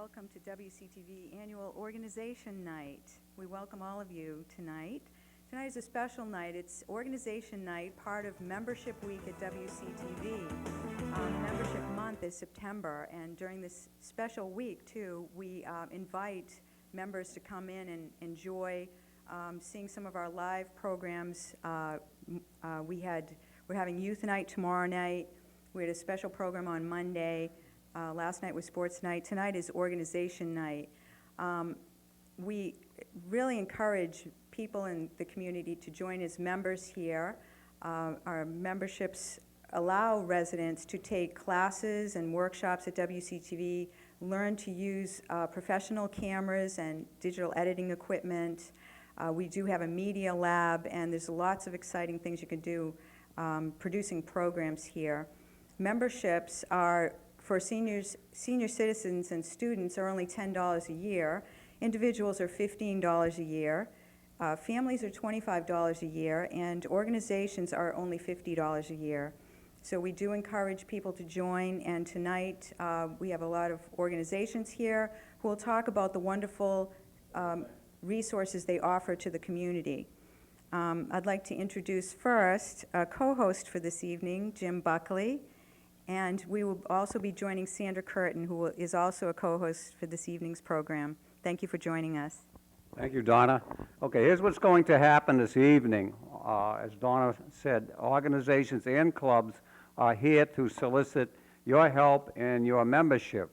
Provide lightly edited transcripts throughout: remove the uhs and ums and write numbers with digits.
welcome to WCTV Annual Organization Night. We welcome all of you tonight. Tonight is a special night. It's Organization Night, part of Membership Week at WCTV. Membership Month is September, and during this special week, too, we invite members to come in and enjoy seeing some of our live programs. We're having Youth Night tomorrow night. We had a special program on Monday. Last night was Sports Night. Tonight is Organization Night. We really encourage people in the community to join as members here. Our memberships allow residents to take classes and workshops at WCTV, learn to use professional cameras and digital editing equipment. We do have a media lab, and there's lots of exciting things you can do producing programs here. Memberships are, for senior citizens and students, are only $10 a year. Individuals are $15 a year. Families are $25 a year, and organizations are only $50 a year. So we do encourage people to join, and tonight we have a lot of organizations here who will talk about the wonderful resources they offer to the community. I'd like to introduce first a co-host for this evening, Jim Buckley, and we will also be joining Sandra Curtin, who is also a co-host for this evening's program. Thank you for joining us. Thank you, Donna. Okay, here's what's going to happen this evening. As Donna said, organizations and clubs are here to solicit your help and your membership.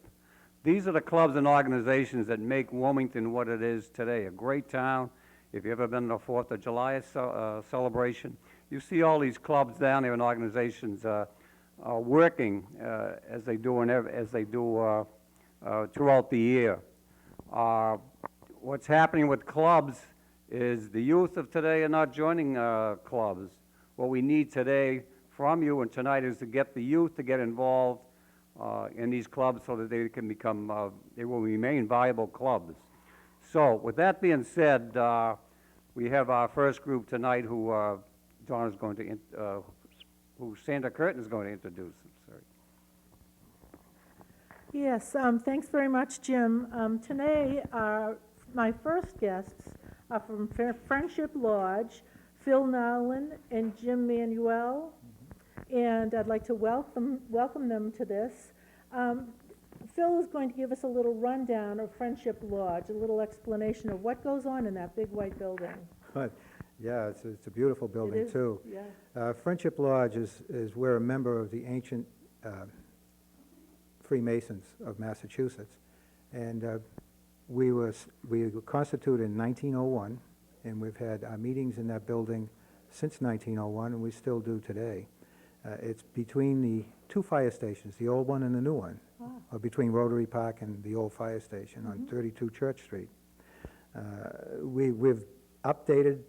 These are the clubs and organizations that make Wilmington what it is today, a great town. If you've ever been to a 4th of July celebration, you see all these clubs down there and organizations working as they do throughout the year. What's happening with clubs is the youth of today are not joining clubs. What we need today from you and tonight is to get the youth to get involved in these clubs so that they can become, they will remain viable clubs. So with that being said, we have our first group tonight who Donna's going to, who Sandra Curtin is going to introduce. Sorry. Yes, thanks very much, Jim. Today, my first guests are from Friendship Lodge, Phil Nowlin and Jim Manuel, and I'd like to welcome them to this. Phil is going to give us a little rundown of Friendship Lodge, a little explanation of what goes on in that big white building. Yeah, it's a beautiful building, too. Yeah. Friendship Lodge is we're a member of the ancient Freemasons of Massachusetts, and we were constituted in 1901, and we've had our meetings in that building since 1901, and we still do today. It's between the two fire stations, the old one and the new one, or between Rotary Park and the old fire station on 32 Church Street. We've updated,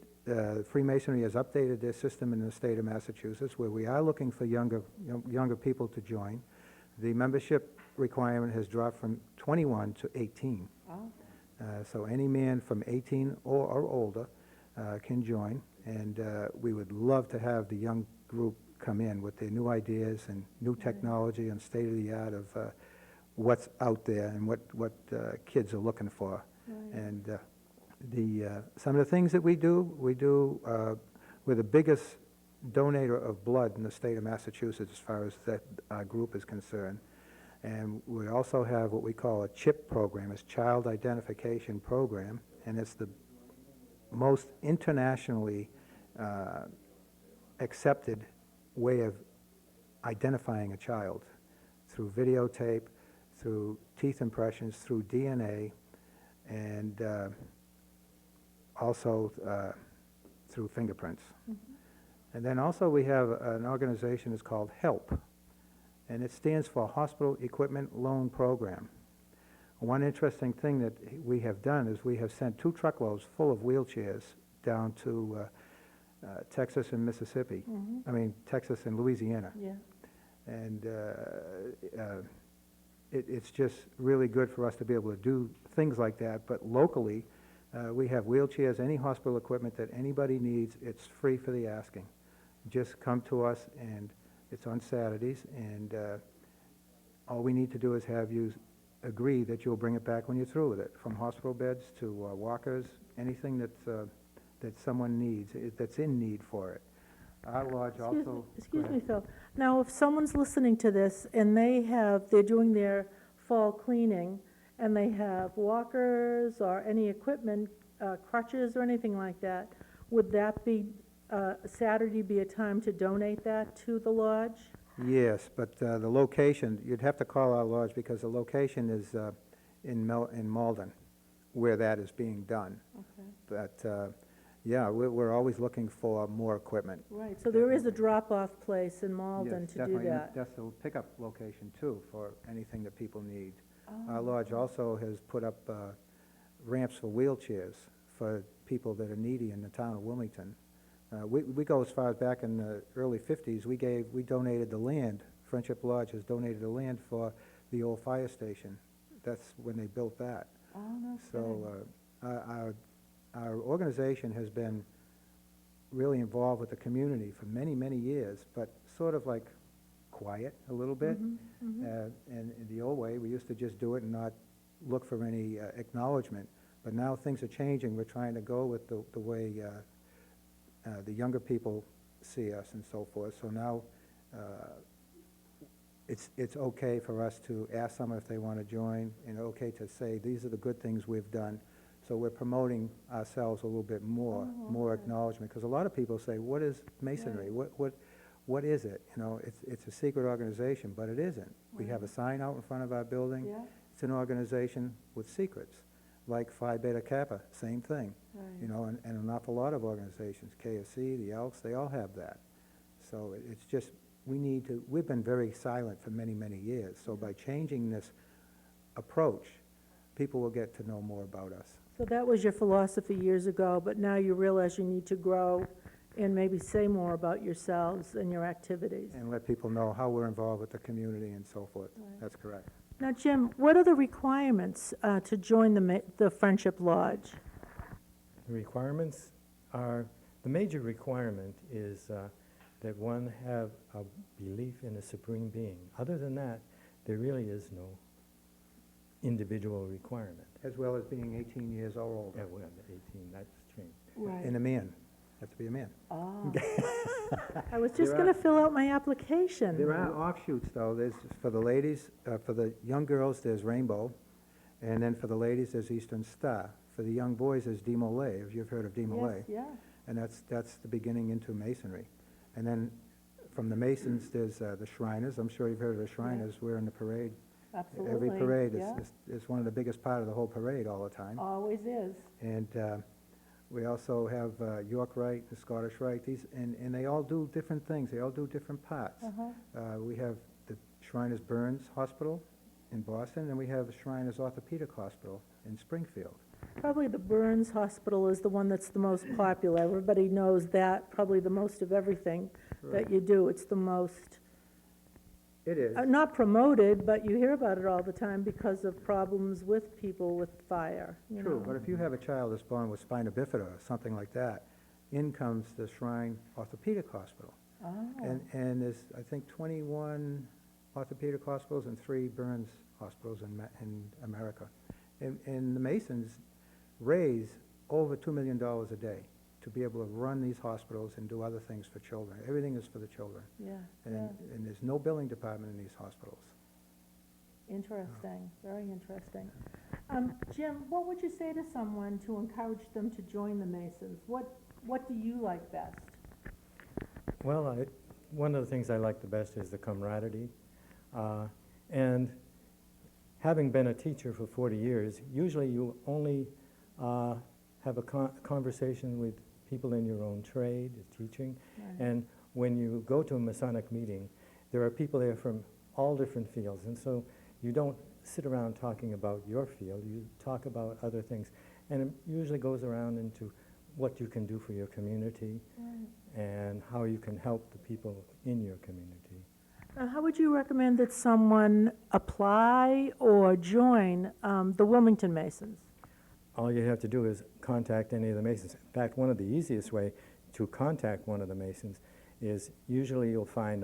Freemasonry has updated their system in the state of Massachusetts, where we are looking for younger people to join. The membership requirement has dropped from 21 to 18. Oh. So any man from 18 or older can join, and we would love to have the young group come in with their new ideas and new technology and state-of-the-art of what's out there and what kids are looking for. Right. And some of the things that we do, we're the biggest donator of blood in the state of Massachusetts as far as that group is concerned. And we also have what we call a CHIP program, it's Child Identification Program, and it's the most internationally accepted way of identifying a child through videotape, through teeth impressions, through DNA, and also through fingerprints. And then also we have an organization that's called HELP, and it stands for Hospital Equipment Loan Program. One interesting thing that we have done is we have sent 2 truckloads full of wheelchairs down to Texas and Mississippi. I mean, Texas and Louisiana. Yeah. And it's just really good for us to be able to do things like that. But locally, we have wheelchairs, any hospital equipment that anybody needs, it's free for the asking. Just come to us, and it's on Saturdays, and all we need to do is have you agree that you'll bring it back when you're through with it, from hospital beds to walkers, anything that someone needs, that's in need for it. Our lodge also... Excuse me, Phil. Now, if someone's listening to this and they're doing their fall cleaning, and they have walkers or any equipment, crutches or anything like that, would that be, Saturday be a time to donate that to the lodge? Yes, but the location, you'd have to call our lodge because the location is in Malden, where that is being done. Okay. But, yeah, we're always looking for more equipment. Right, so there is a drop-off place in Malden Yes, to do definitely, and that. that's a pickup location, too, for anything that people need. Oh, Our lodge also has put up ramps for wheelchairs for people that are needy in the town of Wilmington. We go as far as back in the early 50s. We donated the land. Friendship Lodge has donated the land for the old fire station. That's when they built that. Oh, no So kidding. our organization has been really involved with the community for many, many years, but sort of like quiet a little bit. Mhm, mhm. And in the old way, we used to just do it and not look for any acknowledgement. But now things are changing. We're trying to go with the way the younger people see us and so forth. So now it's okay for us to ask someone if they want to join, and okay to say, these are the good things we've done. So we're promoting ourselves a little bit more, Oh, more okay. acknowledgement. Because a lot of people say, what is masonry? Right. What is it? You know, it's a secret organization, but it isn't. We have a sign out in front of our building. Yeah, It's an organization with secrets, like Phi Beta Kappa, same thing. You right. know, and an awful lot of organizations, KFC, the Elks, they all have that. So it's just, we've been very silent for many, many years. So by changing this approach, people will get to know more about us. So that was your philosophy years ago, but now you realize you need to grow and maybe say more about yourselves and your activities. And let people know how we're involved with the community and so forth. Right. That's correct. Now, Jim, what are the requirements to join the Friendship Lodge? The requirements are, the major requirement is that one have a belief in a supreme being. Other than that, there really is no individual requirement. As well as being 18 years or older. Yeah, well, 18, that's changed. Right. And a man. Have to be a man. Oh. I was just There going to are- fill out my application. There are offshoots, though. There's, for the ladies, for the young girls, there's Rainbow. And then for the ladies, there's Eastern Star. For the young boys, there's Demolay, if you've heard of Demolay. Yes, yeah. And that's the beginning into Masonry. And then from the Masons, there's the Shriners. I'm sure you've heard of the Shriners. We're in the parade. Absolutely. Every parade yeah. is one of the biggest part of the whole parade all the time. Always is. And we also have York Rite, the Scottish Rite, and they all do different things. They all do different parts. Uh-huh. We have the Shriners Burns Hospital in Boston, and we have the Shriners Orthopedic Hospital in Springfield. Probably the Burns Hospital is the one that's the most popular. Everybody knows that, probably the most of everything that you do. It's the most, It is. not promoted, but you hear about it all the time because of problems with people with fire, you True, know. but if you have a child that's born with spina bifida or something like that, in comes the Shrine Orthopedic Hospital. Oh, And there's, I think, 21 orthopedic hospitals and 3 burns hospitals in America. And the Masons raise over $2 million a day to be able to run these hospitals and do other things for children. Everything is for the children. yeah, And, yeah. and there's no billing department in these hospitals. Interesting, very interesting. Jim, what would you say to someone to encourage them to join the Masons? What do you like best? Well, one of the things I like the best is the camaraderie. And having been a teacher for 40 years, usually you only have a conversation with people in your own trade, teaching. Right. And when you go to a Masonic meeting, there are people there from all different fields. And so you don't sit around talking about your field, you talk about other things. And it usually goes around into what you can do for your community Right. and how you can help the people in your community. How would you recommend that someone apply or join the Wilmington Masons? All you have to do is contact any of the Masons. In fact, one of the easiest way to contact one of the Masons is usually you'll find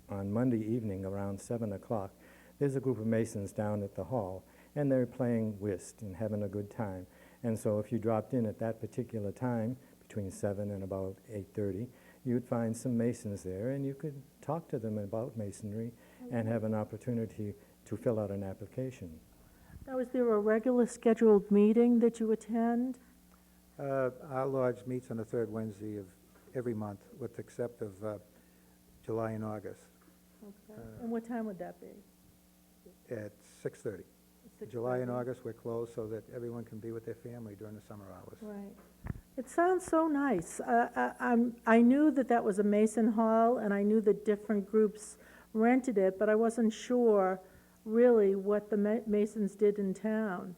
on Monday evening around 7 o'clock, there's a group of Masons down at the hall, and they're playing whist and having a good time. And so if you dropped in at that particular time, between 7 and about 8:30, you'd find some Masons there, and you could talk to them about Masonry and have an opportunity to fill out an application. Now, is there a regular scheduled meeting that you attend? Our lodge meets on the third Wednesday of every month, with the except of July and August, Okay. And what time would that be? at 6:30. July and August, we're closed so that everyone can be with their family during the summer hours. Right. It sounds so nice. I knew that that was a Mason Hall, and I knew that different groups rented it, but I wasn't sure really what the Masons did in town,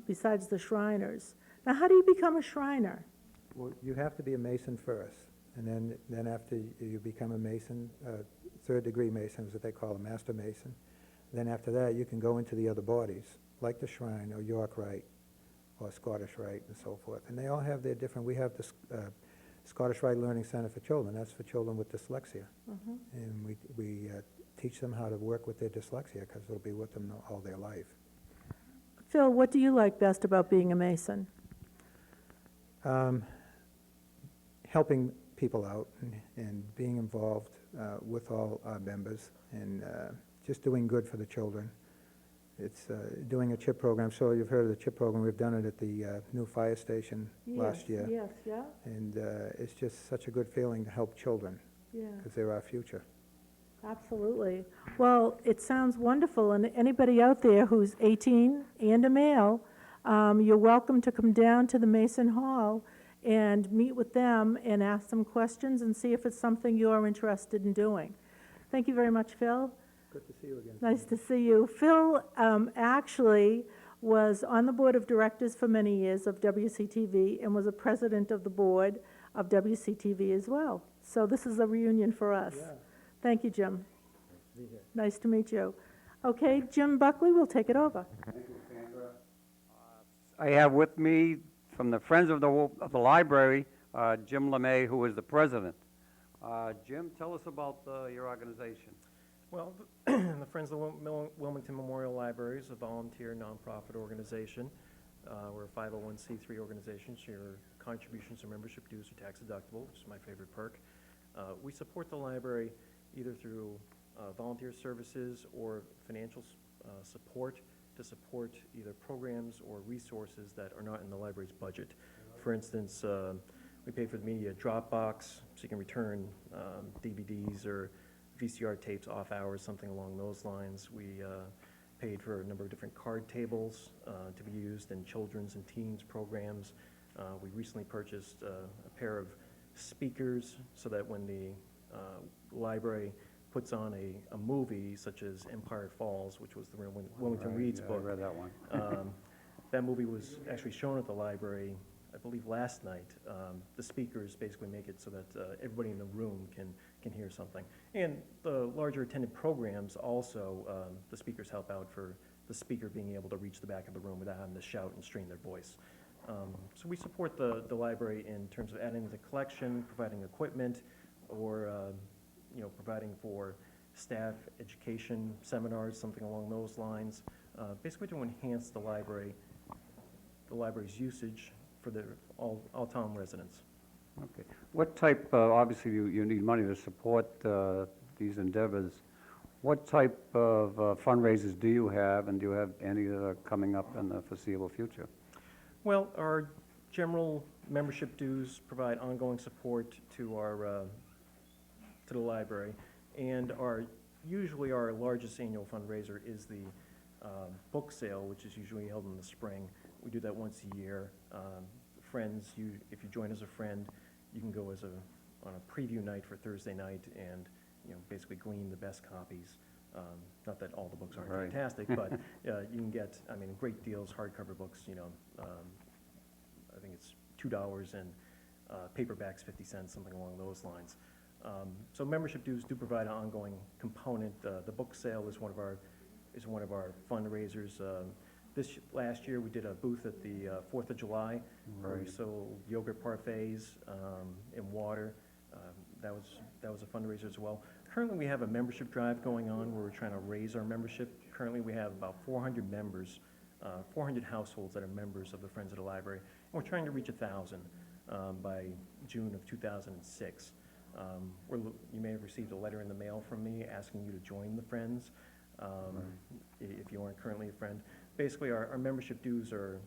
besides the Shriners. Now, how do you become a Shriner? Well, you have to be a Mason first, and then after you become a Mason, third-degree Mason is what they call a Master Mason. Then after that, you can go into the other bodies, like the Shrine or York Rite or Scottish Rite and so forth. And they all have their different, we have the Scottish Rite Learning Center for Children. That's for children with dyslexia. And we teach them how to work with their dyslexia, because it'll be with them all their life. Phil, what do you like best about being a Mason? Helping people out and being involved with all our members, and just doing good for the children. It's doing a CHIP program. So you've heard of the CHIP program. We've done it at the new fire station last year. Yes, yeah, And it's just such a good feeling to help children, yeah. because they're our future. Absolutely. Well, it sounds wonderful, and anybody out there who's 18 and a male, you're welcome to come down to the Mason Hall and meet with them and ask them questions and see if it's something you're interested in doing. Thank you very much, Phil. Good to see you again. Nice to see you. Phil actually was on the board of directors for many years of WCTV and was a president of the board of WCTV as well. So this is a reunion for us. Yeah. Thank you, Jim. Nice to meet you. Okay, Jim Buckley will take it over. Thank you, Sandra. I have with me from the Friends of the Library, Jim LeMay, who is the president. Jim, tell us about your organization. Well, the Friends of the Wilmington Memorial Library is a volunteer nonprofit organization. We're a 501c3 organization, so your contributions or membership dues are tax deductible, which is my favorite perk. We support the library either through volunteer services or financial support to support either programs or resources that are not in the library's budget. For instance, we pay for the media Dropbox, so you can return DVDs or VCR tapes off hours, something along those lines. We paid for a number of different card tables to be used in children's and teens programs. We recently purchased a pair of speakers so that when the library puts on a movie such as Empire Falls, which was the Wilmington Reads book. I read that one. That movie was actually shown at the library, I believe, last night. The speakers basically make it so that everybody in the room can hear something. And the larger attended programs also, the speakers help out for the speaker being able to reach the back of the room without having to shout and strain their voice. So we support the library in terms of adding to the collection, providing equipment, or providing for staff education seminars, something along those lines, basically to enhance the library's usage for all town residents. Okay. What type, obviously you need money to support these endeavors. What type of fundraisers do you have, and do you have any that are coming up in the foreseeable future? Well, our general membership dues provide ongoing support to our to the library, and usually our largest annual fundraiser is the book sale, which is usually held in the spring. We do that once a year. Friends, if you join as a friend, you can go on a preview night for Thursday night and basically glean the best copies. Not that all the books aren't Right. fantastic, but you can get, great deals, hardcover books, I think it's $2 and paperbacks 50 cents, something along those lines. So membership dues do provide an ongoing component. The book sale is one of our fundraisers. This last year we did a booth at the 4th of July where we sold yogurt parfaits and water. That was a fundraiser as well. Currently, we have a membership drive going on where we're trying to raise our membership. Currently, we have about 400 members, 400 households that are members of the Friends of the Library, and we're trying to reach 1,000 by June of 2006. You may have received a letter in the mail from me asking you to join the Friends, if you aren't currently a friend. Basically, our membership dues are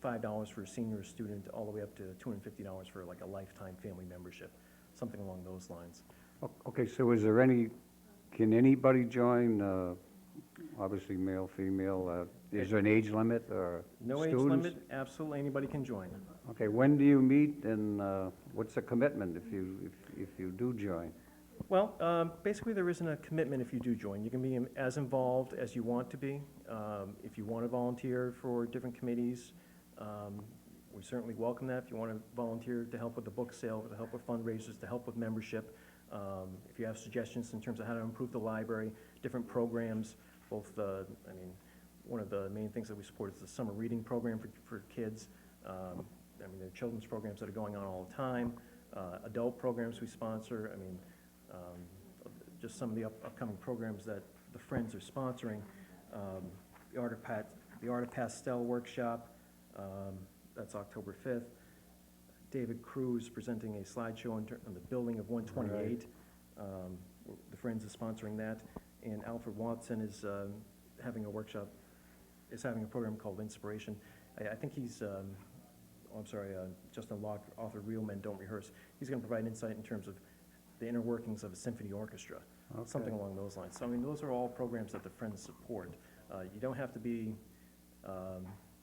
$5 for a senior student, all the way up to $250 for like a lifetime family membership, something along those lines. Okay, so is there can anybody join, obviously male, female, is there an age limit or No age students? limit, absolutely anybody can join. Okay, when do you meet and what's the commitment if you do join? Well, basically, there isn't a commitment if you do join. You can be as involved as you want to be. If you want to volunteer for different committees, we certainly welcome that. If you want to volunteer to help with the book sale, to help with fundraisers, to help with membership, if you have suggestions in terms of how to improve the library, different programs, both one of the main things that we support is the summer reading program for kids. There are children's programs that are going on all the time, adult programs we sponsor. Just some of the upcoming programs that the Friends are sponsoring. The Art of Pastel Workshop, that's October 5th. David Cruz presenting a slideshow on the building of 128. The Friends is sponsoring that. And Alfred Watson is having a workshop, is having a program called Inspiration. I think he's, Justin Locke, author Real Men Don't Rehearse. He's going to provide insight in terms of the inner workings of a symphony orchestra, something along those lines. So, those are all programs that the Friends support. You don't have to be,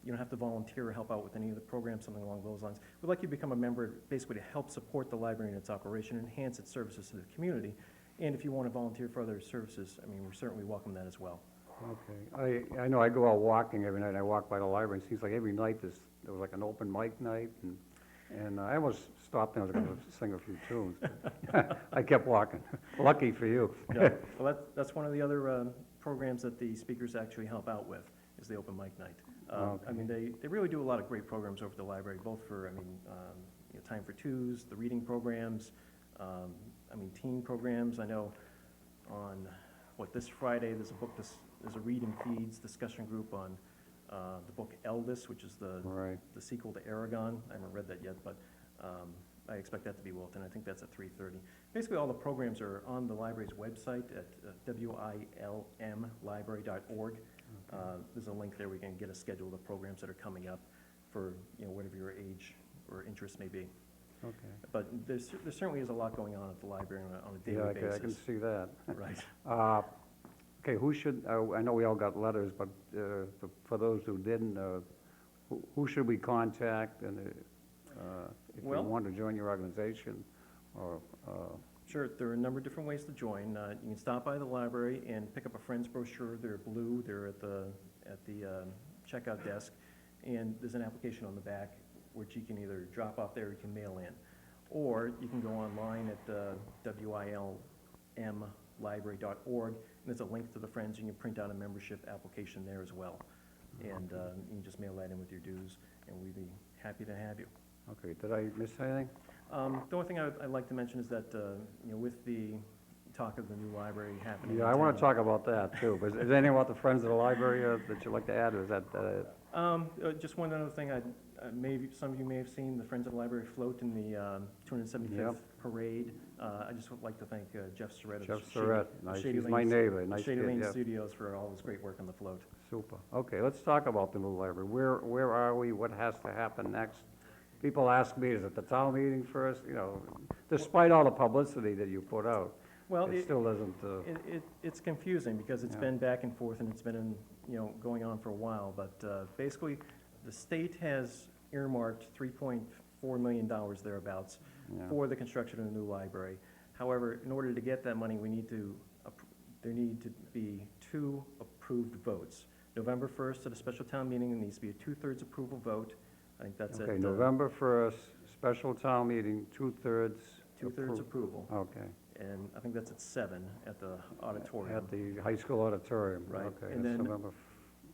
you don't have to volunteer or help out with any of the programs, something along those lines. We'd like you to become a member basically to help support the library in its operation, enhance its services to the community. And if you want to volunteer for other services, we certainly welcome that as well. Okay, I know I go out walking every night, I walk by the library, and it seems like every night there was like an open mic night, and I almost stopped and I was going to sing a few tunes, but I kept walking. Lucky for you. Yeah. Well, that's one of the other programs that the speakers actually help out with, is the open mic night. They really do a lot of great programs over at the library, both for, Time for Twos, the reading programs, teen programs. I know on, this Friday, there's a Read and Feeds discussion group on the book Eldest, which is the sequel to Aragon. I haven't read that yet, but I expect that to be Wilton. I think that's at 3:30. Basically, all the programs are on the library's website at wilmlibrary.org. There's a link there where you can get a schedule of the programs that are coming up for whatever your age or interest may be. Okay. But there certainly is a lot going on at the library on a daily basis. I can see that. Right. Okay, who should, I know we all got letters, but for those who didn't, who should we contact and if we want to join your organization? Or Sure, there are a number of different ways to join. You can stop by the library and pick up a Friends brochure. They're blue. They're at the checkout desk, and there's an application on the back which you can either drop off there or you can mail in, or you can go online at wilmlibrary.org, and there's a link to the Friends, and you can print out a membership application there as well, and you can just mail that in with your dues, and we'd be happy to have you. Okay, did I miss anything? The only thing I'd like to mention is that, with the talk of the new library happening. Yeah, I want to talk about that too, but is there anything about the Friends of the Library that you'd like to add, or is that? Just one other thing, maybe some of you may have seen the Friends of the Library float in the 275th parade. I just would like to thank Jeff Surratt. Jeff Surratt, nice, he's my neighbor, nice Shady kid, Lane yeah. Studios for all this great work on the float. Super. Okay, let's talk about the new library. Where are we? What has to happen next? People ask me, is it the town meeting first? Despite all the publicity that you put out, Well, it still doesn't. it's confusing because it's been back and forth and it's been going on for a while. But basically, the state has earmarked $3.4 million thereabouts for the construction of a new library. However, in order to get that money, there need to be 2 approved votes. November 1st at a special town meeting, there needs to be a 2/3 approval vote. I think that's Okay, November 1st, special town meeting, 2/3. 2/3 approval. Okay. And I think that's at 7 at the auditorium. At the high school auditorium. Right, Okay, and that's then-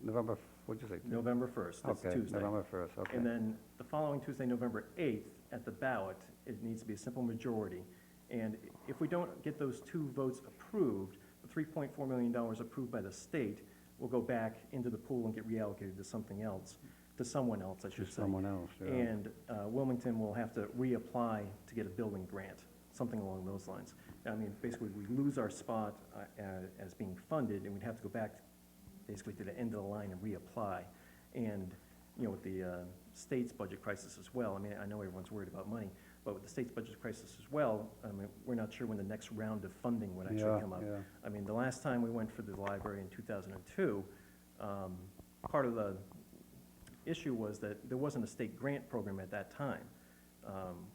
November, what'd you say? November 1st, that's Okay, Tuesday. November 1st, okay. And then the following Tuesday, November 8th, at the ballot, it needs to be a simple majority. And if we don't get those 2 votes approved, the $3.4 million approved by the state will go back into the pool and get reallocated to something else, to someone else, I should To say. someone else, yeah. And Wilmington will have to reapply to get a building grant, something along those lines. I mean, basically, we lose our spot as being funded, and we'd have to go back basically to the end of the line and reapply. And, you know, with the state's budget crisis as well, I mean, I know everyone's worried about money, but with the state's budget crisis as well, I mean, we're not sure when the next round of funding would actually Yeah, come up. yeah. I mean, the last time we went for the library in 2002, part of the issue was that there wasn't a state grant program at that time,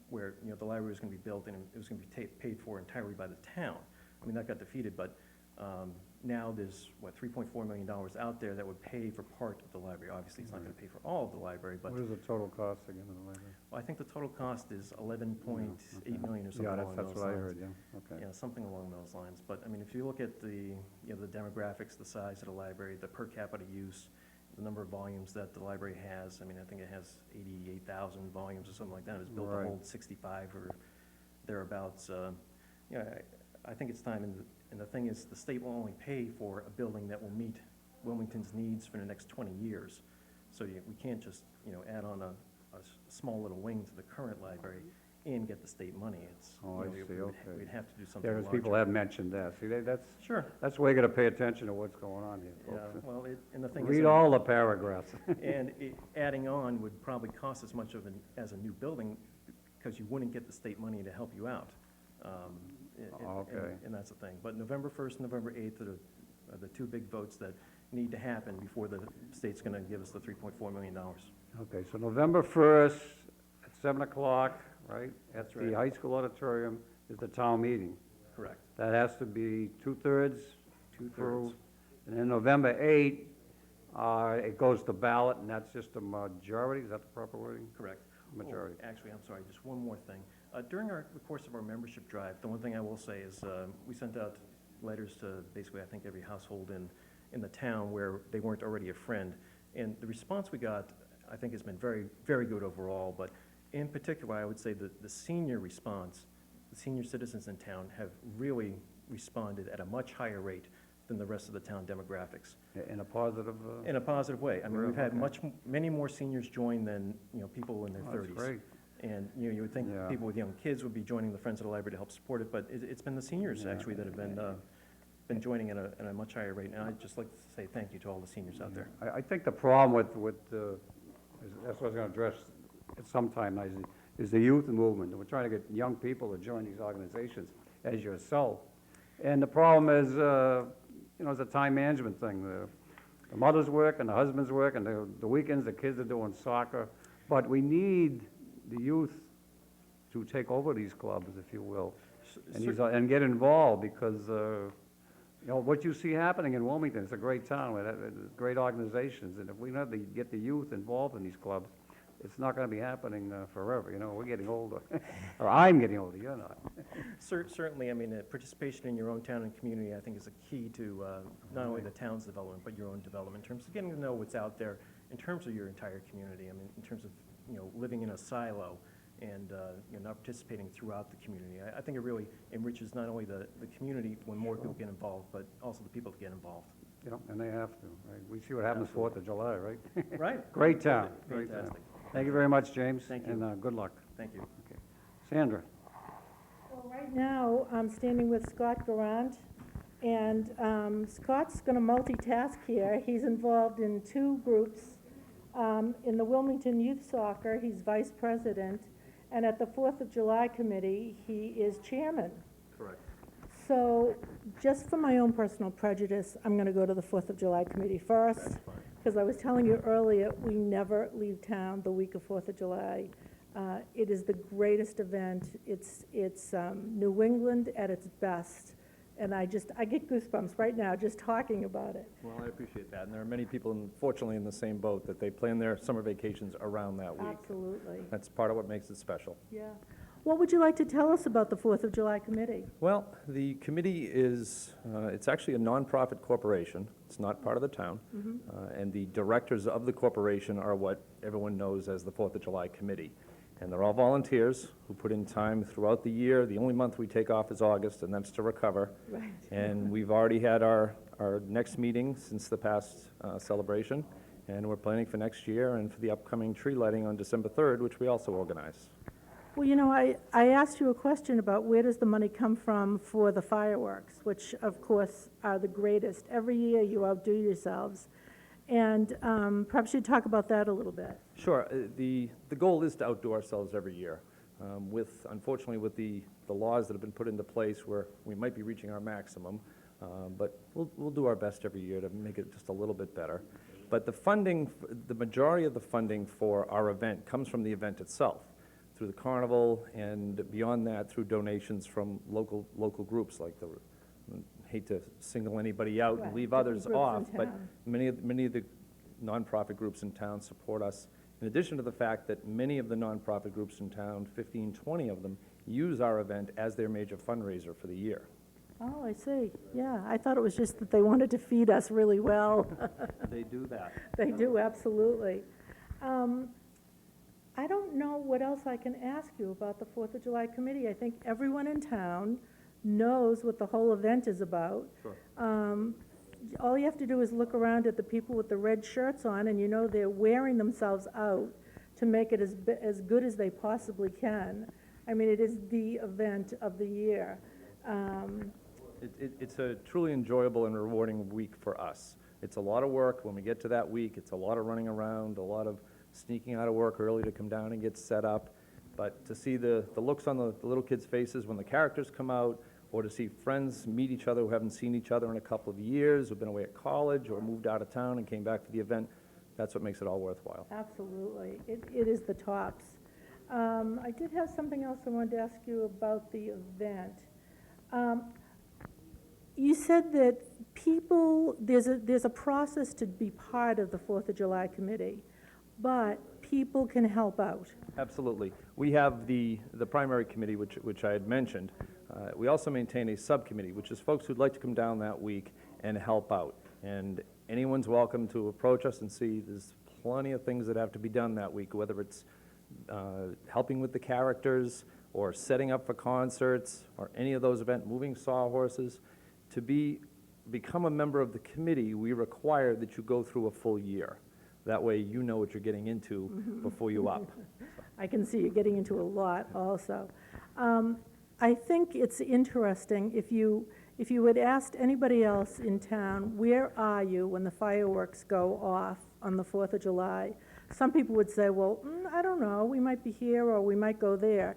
where, you know, the library was going to be built and it was going to be paid for entirely by the town. I mean, that got defeated, but now there's, what, $3.4 million out there that would pay for part of the library. Obviously, it's not going to pay for all of the library, but What is the total cost again of the library? well, I think the total cost is 11.8 million or something Yeah, along those lines. that's what I heard, yeah, okay. Yeah, something along those lines. But, I mean, if you look at the, you know, the demographics, the size of the library, the per capita use, the number of volumes that the library has, I mean, I think it has 88,000 volumes or something like that. It's built to Right. hold 65 or thereabouts. You know, I think it's time, and the thing is, the state will only pay for a building that will meet Wilmington's needs for the next 20 years. So we can't just, you know, add on a small little wing to the current library and get the state money. It's, Oh, I you know, see, okay. we'd have to do something Yeah, larger. because people have mentioned that. See, that's Sure, the way you gotta pay attention to what's going on here, yeah, folks. well, and the thing is. Read all the paragraphs. And adding on would probably cost as much as a new building, because you wouldn't get the state money to help you out. Okay. And that's the thing. But November 1st, November 8th are the 2 big votes that need to happen before the state's going to give us the $3.4 million. Okay, so November 1st, at 7 o'clock, right? At That's the right. high school auditorium is the town meeting. Correct. That has to be 2/3 2/3. through. And then November 8th, it goes to ballot, and that's just a majority, is that the proper wording? Correct. Majority. Oh, actually, I'm sorry, just one more thing. During the course of our membership drive, the one thing I will say is we sent out letters to basically, I think, every household in the town where they weren't already a friend. And the response we got, I think, has been very, very good overall. But in particular, I would say that the senior response, the senior citizens in town have really responded at a much higher rate than the rest of the town demographics. In a positive? In a positive way. I mean, Really? we've had Okay. many more seniors join than, you know, people in their Oh, 30s. that's great. And, you know, you would think Yeah. people with young kids would be joining the Friends of the Library to help support it, but it's been the seniors, Yeah. actually, that have been joining at a much higher rate. And I'd just like to say thank you to all the seniors out there. I think the problem that's what I was gonna address at some time, is the youth movement. And we're trying to get young people to join these organizations, as yourself. And the problem is, you know, it's a time management thing. The mothers work and the husbands work, and the weekends, the kids are doing soccer. But we need the youth to take over these clubs, if you will, and get involved, because, you know, what you see happening in Wilmington, it's a great town, with great organizations, and if we don't have to get the youth involved in these clubs, it's not gonna be happening forever, you know, we're getting older. Or I'm getting older, you're not. Certainly, I mean, participation in your own town and community, I think, is a key to not only the town's development, but your own development, in terms of getting to know what's out there, in terms of your entire community. I mean, in terms of, you know, living in a silo and, you know, not participating throughout the community. I think it really enriches not only the community when more people get involved, but also the people that get involved. You know, and they have to, right? We see what happens 4th of July, right? Right? Great town, great town. Fantastic. Thank you very much, James. Thank you. And good luck. Thank you. Sandra? Well, right now, I'm standing with Scott Garant, and Scott's going to multitask here. He's involved in 2 groups. In the Wilmington Youth Soccer, he's vice president, and at the 4th of July Committee, he is chairman. Correct. So, just for my own personal prejudice, I'm going to go to the 4th of July Committee first. That's fine. Because I was telling you earlier, we never leave town the week of 4th of July. It is the greatest event. It's New England at its best. And I get goosebumps right now just talking about it. Well, I appreciate that, and there are many people, unfortunately, in the same boat, that they plan their summer vacations around that week. Absolutely, That's part of what makes it special. yeah. What would you like to tell us about the 4th of July Committee? Well, the committee is, it's actually a nonprofit corporation. It's not part of the town. And the directors of the corporation are what everyone knows as the 4th of July Committee. And they're all volunteers who put in time throughout the year. The only month we take off is August, and that's to recover. Right. And we've already had our next meeting since the past celebration, and we're planning for next year and for the upcoming tree lighting on December 3rd, which we also organize. Well, you know, I asked you a question about where does the money come from for the fireworks, which of course are the greatest. Every year you outdo yourselves. And perhaps you'd talk about that a little bit. Sure. The goal is to outdo ourselves every year. Unfortunately, with the laws that have been put into place where we might be reaching our maximum, but we'll do our best every year to make it just a little bit better. But the funding, the majority of the funding for our event comes from the event itself, through the carnival, and beyond that, through donations from local groups like the, hate to single anybody out and Right, leave different others groups in off, but town. many of the nonprofit groups in town support us. In addition to the fact that many of the nonprofit groups in town, 15, 20 of them, use our event as their major fundraiser for the year. Oh, I see. Yeah, I thought it was just that they wanted to feed us really well. They do that. They do, absolutely. I don't know what else I can ask you about the 4th of July committee. I think everyone in town knows what the whole event is about. Sure. All you have to do is look around at the people with the red shirts on, and you know they're wearing themselves out to make it as good as they possibly can. I mean, it is the event of the year. It's a truly enjoyable and rewarding week for us. It's a lot of work when we get to that week. It's a lot of running around, a lot of sneaking out of work early to come down and get set up. But to see the looks on the little kids' faces when the characters come out, or to see friends meet each other who haven't seen each other in a couple of years, who've been away at college or moved out of town and came back for the event, that's what makes it all worthwhile. Absolutely. It is the tops. I did have something else I wanted to ask you about the event. You said that there's a process to be part of the 4th of July committee, but people can help out. Absolutely. We have the primary committee, which I had mentioned. We also maintain a subcommittee, which is folks who'd like to come down that week and help out. And anyone's welcome to approach us and see there's plenty of things that have to be done that week, whether it's helping with the characters or setting up for concerts or any of those events, moving sawhorses. To become a member of the committee, we require that you go through a full year. That way you know what you're getting into before you up. I can see you're getting into a lot also. I think it's interesting, if you had asked anybody else in town, where are you when the fireworks go off on the 4th of July? Some people would say, well, I don't know, we might be here or we might go there.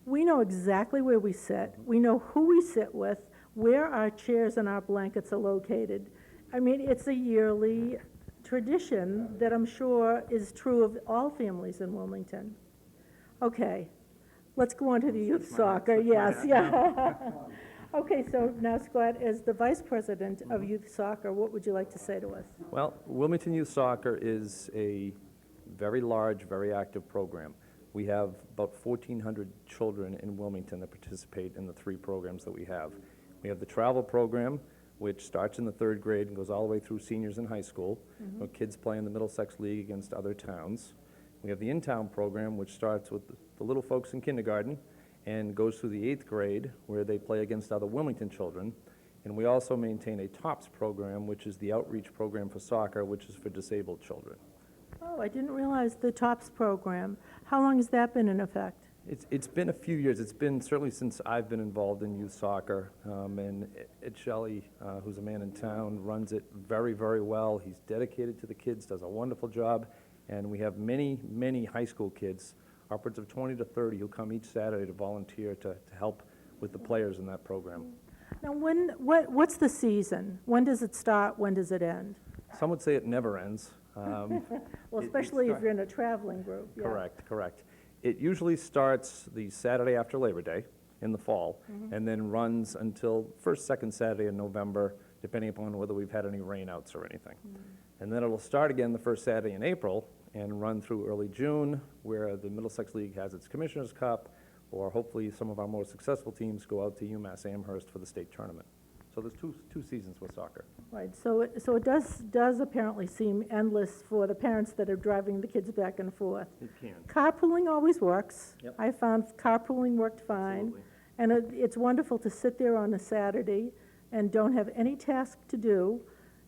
We know exactly where we sit. We know who we sit with, where our chairs and our blankets are located. I mean, it's a yearly tradition that I'm sure is true of all families in Wilmington. Okay, let's go on to the youth soccer. Yes, yeah. Okay, so now, Scott, as the vice president of youth soccer, what would you like to say to us? Well, Wilmington Youth Soccer is a very large, very active program. We have about 1,400 children in Wilmington that participate in the 3 programs that we have. We have the travel program, which starts in the 3rd grade and goes all the way through seniors in high school, where kids play in the Middlesex League against other towns. We have the in-town program, which starts with the little folks in kindergarten and goes through the 8th grade, where they play against other Wilmington children. And we also maintain a TOPS program, which is the outreach program for soccer, which is for disabled children. Oh, I didn't realize the TOPS program. How long has that been in effect? It's been a few years. It's been certainly since I've been involved in youth soccer. And Ed Shelley, who's a man in town, runs it very, very well. He's dedicated to the kids, does a wonderful job. And we have many, many high school kids, upwards of 20 to 30, who come each Saturday to volunteer to help with the players in that program. Now, what's the season? When does it start? When does it end? Some would say it never ends. Well, it especially if start- you're in a traveling group. Yeah. Correct. It usually starts the Saturday after Labor Day in the fall, and then runs until first, second Saturday in November, depending upon whether we've had any rainouts or anything. And then it'll start again the first Saturday in April and run through early June, where the Middlesex League has its Commissioners' Cup, or hopefully some of our more successful teams go out to UMass Amherst for the state tournament. So there's two seasons with soccer. Right, so it does apparently seem endless for the parents that are driving the kids back and forth. It can. Carpooling always works. Yep. I found carpooling worked fine. Absolutely. And it's wonderful to sit there on a Saturday and don't have any task to do,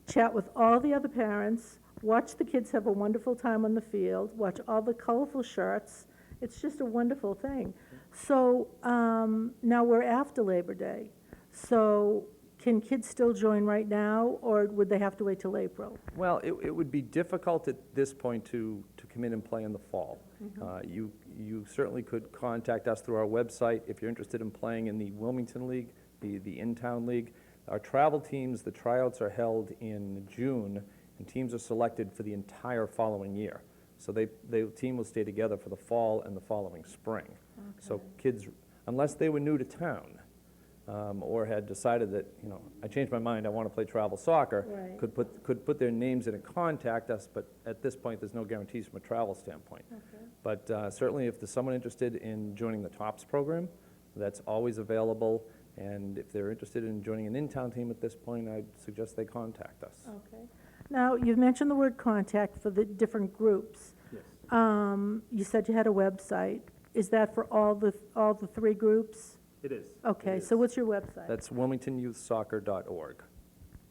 chat with all the other parents, watch the kids have a wonderful time on the field, watch all the colorful shirts. It's just a wonderful thing. So now we're after Labor Day. So can kids still join right now, or would they have to wait till April? Well, it would be difficult at this point to come in and play in the fall. You certainly could contact us through our website if you're interested in playing in the Wilmington League, the in-town league. Our travel teams, the tryouts are held in June, and teams are selected for the entire following year. So the team will stay together for the fall and the following spring. So kids, unless they were new to town, or had decided that, I changed my mind, I want to play travel soccer, Right. could put their names in and contact us, but at this point, there's no guarantees from a travel standpoint. Okay. But certainly, if there's someone interested in joining the TOPS program, that's always available, and if they're interested in joining an in-town team at this point, I'd suggest they contact us. Okay. Now, you've mentioned the word contact for the different groups. Yes. You said you had a website. Is that for all the three groups? It is. Okay, so what's your website? That's wilmingtonyouthsoccer.org.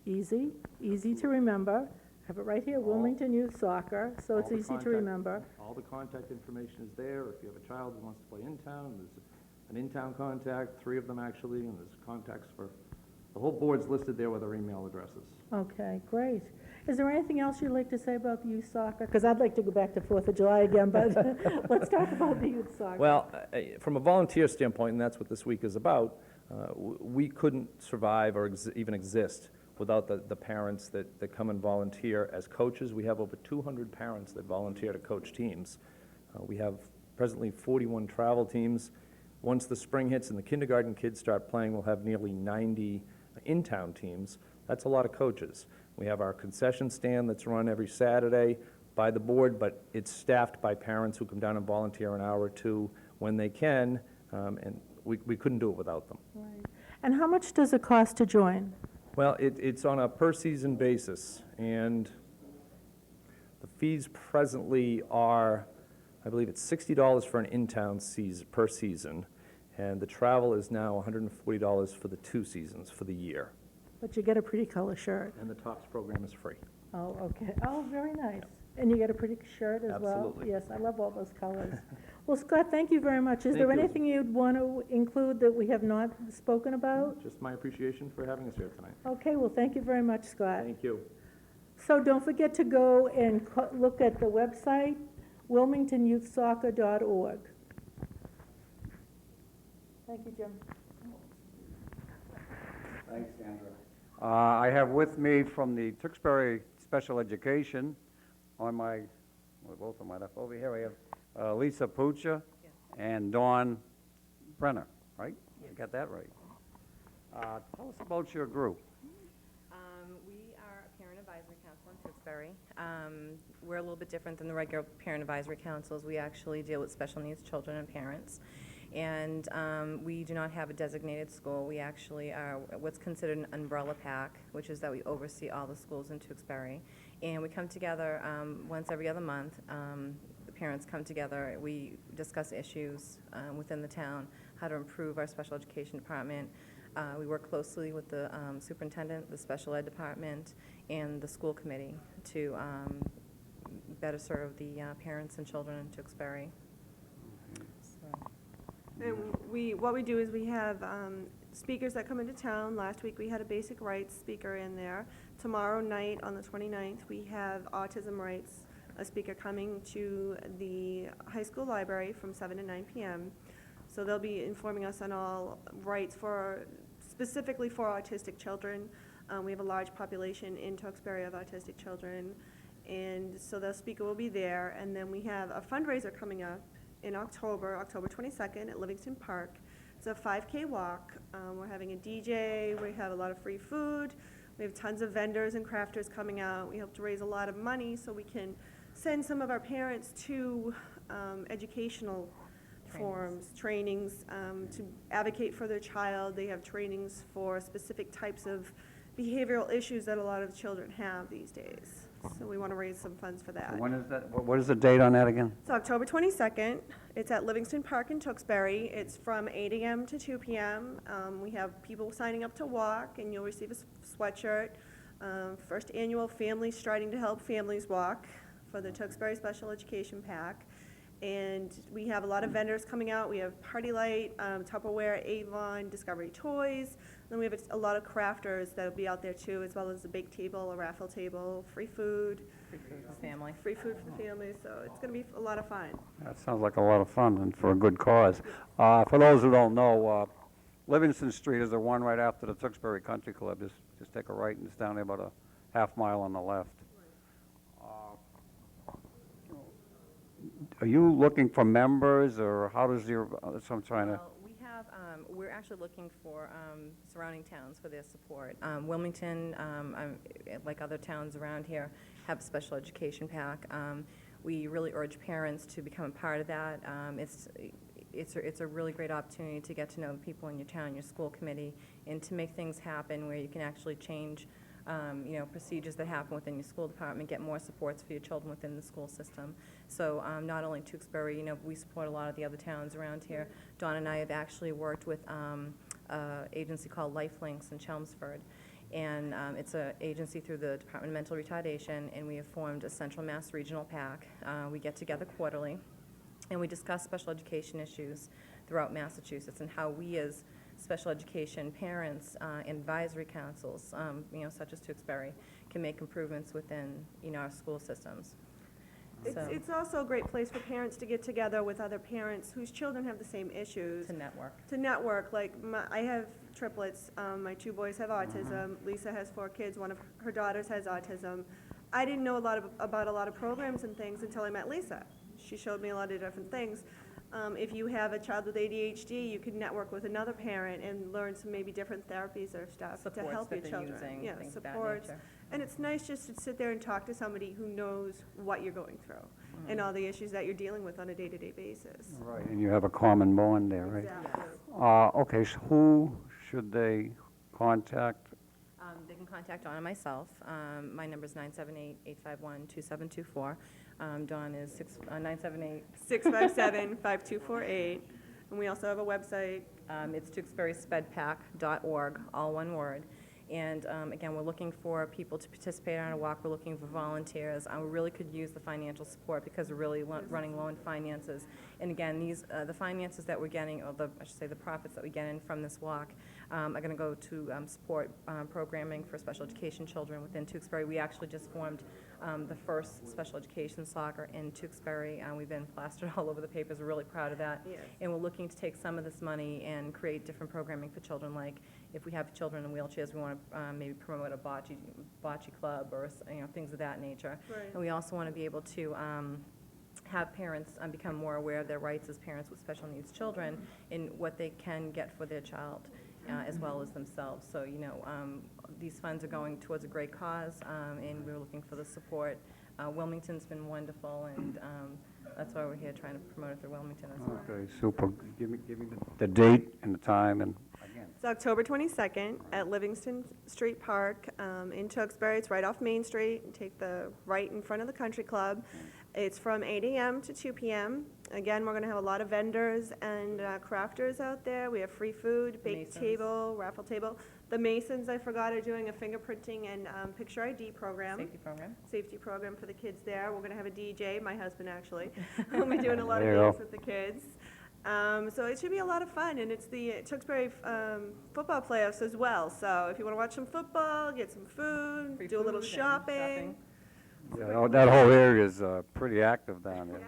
Easy to remember. I have it right here, Wilmington Youth Soccer, so All it's the easy to contact- remember. All the contact information is there. If you have a child who wants to play in town, there's an in-town contact, 3 of them actually, and there's contacts for, the whole board's listed there with their email addresses. Okay, great. Is there anything else you'd like to say about the youth soccer? Because I'd like to go back to 4th of July again, but let's talk about the youth soccer. Well, from a volunteer standpoint, and that's what this week is about, we couldn't survive or even exist without the parents that come and volunteer as coaches. We have over 200 parents that volunteer to coach teams. We have presently 41 travel teams. Once the spring hits and the kindergarten kids start playing, we'll have nearly 90 in-town teams. That's a lot of coaches. We have our concession stand that's run every Saturday by the board, but it's staffed by parents who come down and volunteer an hour or two when they can, and we couldn't do it without them. Right. And how much does it cost to join? Well, it's on a per-season basis, and the fees presently are, I believe it's $60 for an in-town per season, and the travel is now $140 for the 2 seasons for the year. But you get a pretty color shirt. And the TOPS program is free. Oh, okay. Oh, very nice. And you get a pretty shirt as well? Absolutely. Yes, I love all those colors. Well, Scott, thank you very much. Is Thank there you. anything you'd want to include that we have not spoken about? Just my appreciation for having us here tonight. Okay, well, thank you very much, Scott. Thank you. So don't forget to go and look at the website, wilmingtonyouthsoccer.org. Thank you, Jim. Thanks, Sandra. I have with me from the Tewksbury Special Education on my, well, both of my left over here, I have Lisa Pucha and Dawn Brenner, right? You got that right. Tell us about your group. We are a parent advisory council in Tewksbury. We're a little bit different than the regular parent advisory councils. We actually deal with special needs children and parents. And we do not have a designated school. We actually are what's considered an umbrella pack, which is that we oversee all the schools in Tewksbury. And we come together once every other month. The parents come together. We discuss issues within the town, how to improve our special education department. We work closely with the superintendent, the special ed department, and the school committee to better serve the parents and children in Tewksbury. And what we do is we have speakers that come into town. Last week, we had a basic rights speaker in there. Tomorrow night, on the 29th, we have autism rights, a speaker coming to the high school library from 7 to 9 p.m. So they'll be informing us on all rights specifically for autistic children. We have a large population in Tewksbury of autistic children, and so the speaker will be there. And then we have a fundraiser coming up in October 22nd at Livingston Park. It's a 5K walk. We're having a DJ. We have a lot of free food. We have tons of vendors and crafters coming out. We hope to raise a lot of money so we can send some of our parents to educational forums, trainings to advocate for their child. They have trainings for specific types of behavioral issues that a lot of children have these days. So we want to raise some funds for that. When is that, what is the date on that again? It's October 22nd. It's at Livingston Park in Tewksbury. It's from 8 a.m. to 2 p.m. We have people signing up to walk, and you'll receive a sweatshirt. First annual Family Striding to Help Families Walk for the Tewksbury Special Education Pack. And we have a lot of vendors coming out. We have Party Light, Tupperware, Avon, Discovery Toys. Then we have a lot of crafters that'll be out there too, as well as a bake table, a raffle table, free food. Free food for family. Free food for the family, so it's gonna be a lot of fun. That sounds like a lot of fun and for a good cause. For those who don't know, Livingston Street is the one right after the Tewksbury Country Club. Just take a right and it's down there about a half mile on the left. Are you looking for members, or how does your, that's what I'm trying to, Well, we have, we're actually looking for surrounding towns for their support. Wilmington, like other towns around here, have a special education pack. We really urge parents to become a part of that. It's a really great opportunity to get to know the people in your town, your school committee, and to make things happen where you can actually change procedures that happen within your school department, get more supports for your children within the school system. So not only Tewksbury, we support a lot of the other towns around here. Dawn and I have actually worked with an agency called Lifelinks in Chelmsford. And it's an agency through the Department of Mental Retardation, and we have formed a Central Mass Regional PAC. We get together quarterly, and we discuss special education issues throughout Massachusetts and how we as special education parents and advisory councils, such as Tewksbury, can make improvements within, our school systems. So, It's also a great place for parents to get together with other parents whose children have the same issues. to network. To network, like, I have triplets, my 2 boys have autism, Lisa has 4 kids, one of her daughters has autism. I didn't know about a lot of programs and things until I met Lisa. She showed me a lot of different things. If you have a child with ADHD, you can network with another parent and learn some maybe different therapies or stuff to Supports help your that they're children. using, Yeah, things of that supports. nature. And it's nice just to sit there and talk to somebody who knows what you're going through and all the issues that you're dealing with on a day-to-day basis. right, and you have a common bond there, right? Exactly. Okay, so who should they contact? They can contact Dawn and myself. My number is 978-851-2724. Dawn is 978. 657-5248. And we also have a website. It's tewksburyspedpac.org, all one word. And again, we're looking for people to participate on a walk. We're looking for volunteers. We really could use the financial support because we're really running low in finances. And again, the finances that we're getting, or I should say the profits that we get in from this walk, are going to go to support programming for special education children within Tewksbury. We actually just formed the first special education soccer in Tewksbury. We've been plastered all over the papers. We're really proud of that. Yes. And we're looking to take some of this money and create different programming for children, like if we have children in wheelchairs, we want to maybe promote a bocce club or things of that nature. Right. And we also want to be able to have parents become more aware of their rights as parents with special needs children and what they can get for their child. As well as themselves. So, these funds are going towards a great cause, and we're looking for the support. Wilmington's been wonderful, and that's why we're here trying to promote it through Wilmington as well. Okay, super. Give me the date and the time, and again. It's October 22nd at Livingston Street Park in Tewksbury. It's right off Main Street. You take the right in front of the country club. It's from 8 a.m. to 2 p.m. Again, we're going to have a lot of vendors and crafters out there. We have free food, bake Masons. table, raffle table. The Masons, I forgot, are doing a fingerprinting and picture ID program. Safety program for the kids there. We're going to have a DJ, my husband actually. We'll be doing a lot of There you go. games with the kids. So it should be a lot of fun, and it's the Tewksbury football playoffs as well. So if you want to watch some football, get some food, Free do a little food and shopping. Yeah, that whole area is pretty active down there.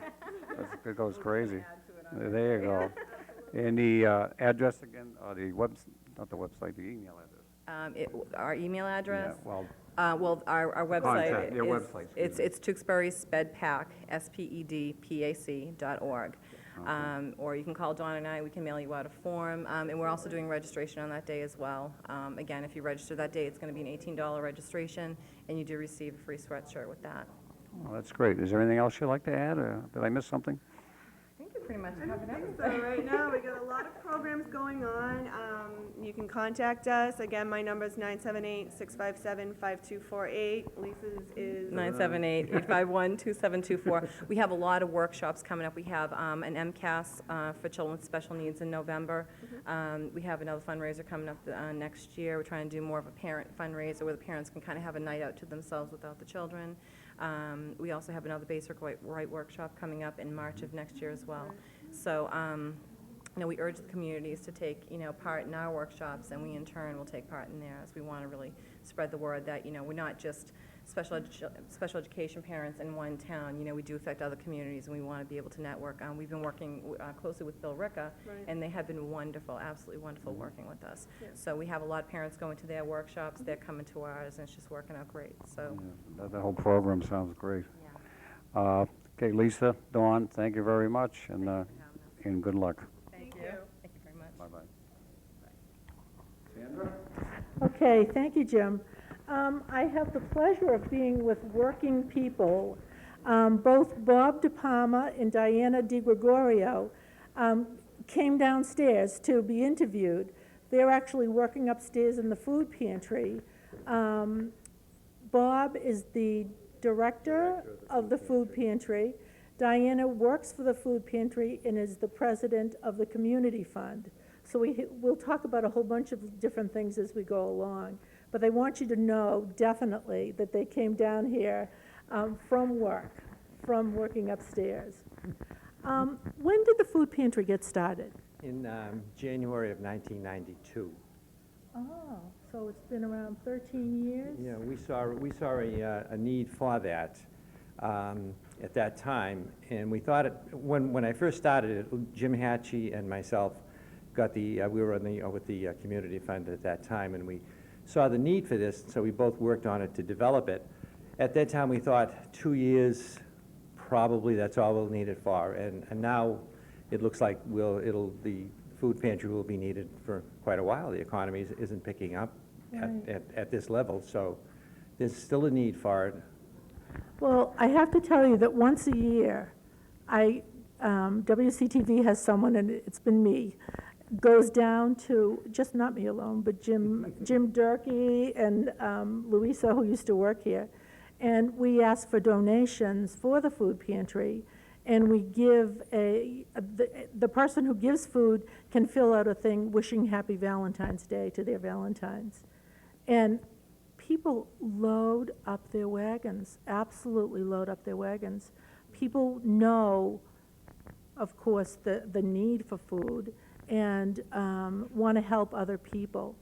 It goes crazy. There you go. And the address again, or not the website, the email address. Our email address? Yeah, well, Well, our website Contact, your is, website, excuse it's Tewksbury Spedpac, SPEDPAC.org. Or you can call Dawn and I, we can mail you out a form, and we're also doing registration on that day as well. Again, if you register that day, it's going to be an $18 registration, and you do receive a free sweatshirt with that. well, that's great. Is there anything else you'd like to add, or did I miss something? I think you pretty much I covered think everything. so. Right now, we got a lot of programs going on. You can contact us. Again, my number is 978-657-5248. Lisa's is 978-851-2724. We have a lot of workshops coming up. We have an MCAS for children with special needs in November. We have another fundraiser coming up next year. We're trying to do more of a parent fundraiser where the parents can kind of have a night out to themselves without the children. We also have another basic right workshop coming up in March of next year as well. So, we urge the communities to take, part in our workshops, and we in turn will take part in theirs. We want to really spread the word that, we're not just special education parents in one town. We do affect other communities, and we want to be able to network. We've been working closely with Bill Ricca, Right. and they have been wonderful, absolutely wonderful working with us. Yeah. So we have a lot of parents going to their workshops, they're coming to ours, and it's just working out great, so, The whole program sounds great. yeah. Okay, Lisa, Dawn, thank you very much, and Thank you for having us. and good luck. Thank you. Thank you very much. Bye-bye. Sandra? Okay, thank you, Jim. I have the pleasure of being with working people. Both Bob De Palma and Diana DiGregorio came downstairs to be interviewed. They're actually working upstairs in the food pantry. Bob is the director of the food pantry. Diana works for the food pantry and is the president of the community fund. So we'll talk about a whole bunch of different things as we go along. But they want you to know definitely that they came down here from working upstairs. When did the food pantry get started? In January of 1992. Oh, so it's been around 13 years? Yeah, we saw a need for that at that time, and we thought when I first started it, Jim Hatchie and myself got we were with the community fund at that time, and we saw the need for this, so we both worked on it to develop it. At that time, we thought 2 years, probably that's all we'll need it for, and now it looks like the food pantry will be needed for quite a while. The economy isn't picking up at this level, so there's still a need for it. Well, I have to tell you that once a year, WCTV has someone, and it's been me, goes down to, just not me alone, but Jim Durkee and Louisa, who used to work here, and we ask for donations for the food pantry, and we give the person who gives food can fill out a thing wishing Happy Valentine's Day to their Valentines. And people load up their wagons, absolutely load up their wagons. People know, of course, the need for food and want to help other people.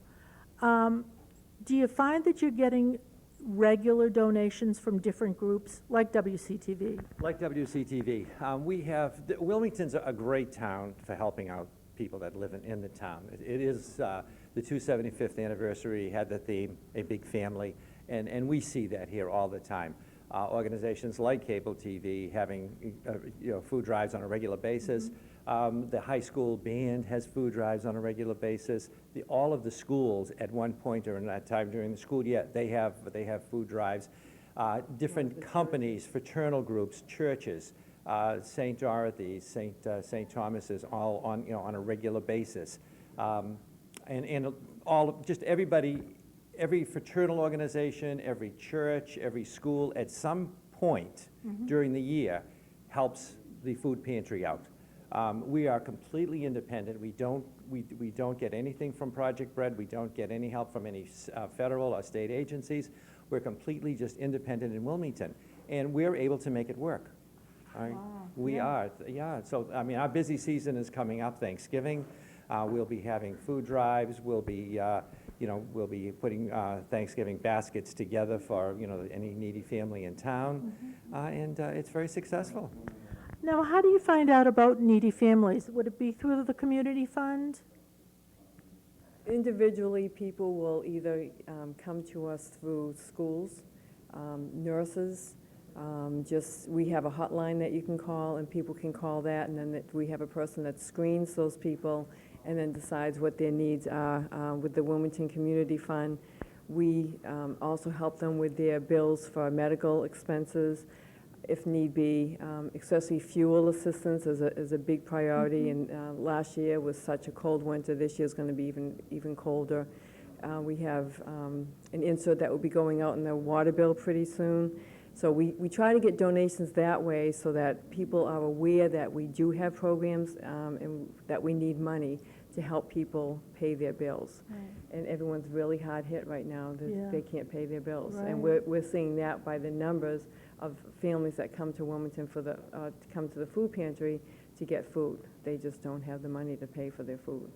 Do you find that you're getting regular donations from different groups like WCTV? Like WCTV, Wilmington's a great town for helping out people that live in the town. It is the 275th anniversary had the theme, a big family, and we see that here all the time. Organizations like cable TV having food drives on a regular basis. The high school band has food drives on a regular basis. All of the schools at one point or in that time during the school year, they have food drives. Different companies, fraternal groups, churches, St. Dorothy's, St. Thomas's, all on a regular basis, and just everybody. Every fraternal organization, every church, every school, at some point during the year, helps the food pantry out. We are completely independent. We don't get anything from Project Bread. We don't get any help from any federal or state agencies. We're completely just independent in Wilmington, and we're able to make it work. All right? Wow. We are, yeah. So I mean, our busy season is coming up. Thanksgiving, we'll be having food drives. We'll be we'll be putting Thanksgiving baskets together for, any needy family in town, and it's very successful. Now, how do you find out about needy families? Would it be through the community fund? Individually, people will either come to us through schools, nurses, we have a hotline that you can call, and people can call that, and then we have a person that screens those people and then decides what their needs are. With the Wilmington Community Fund, we also help them with their bills for medical expenses. if need be. Especially fuel assistance is a big priority, and last year was such a cold winter. This year's going to be even colder. We have an insert that will be going out in the water bill pretty soon. So we try to get donations that way so that people are aware that we do have programs and that we need money to help people pay their bills. Right. And everyone's really hard hit right now. Yeah. They can't pay their bills. And Right. we're seeing that by the numbers of families that come to Wilmington to come to the food pantry to get food. They just don't have the money to pay for their food.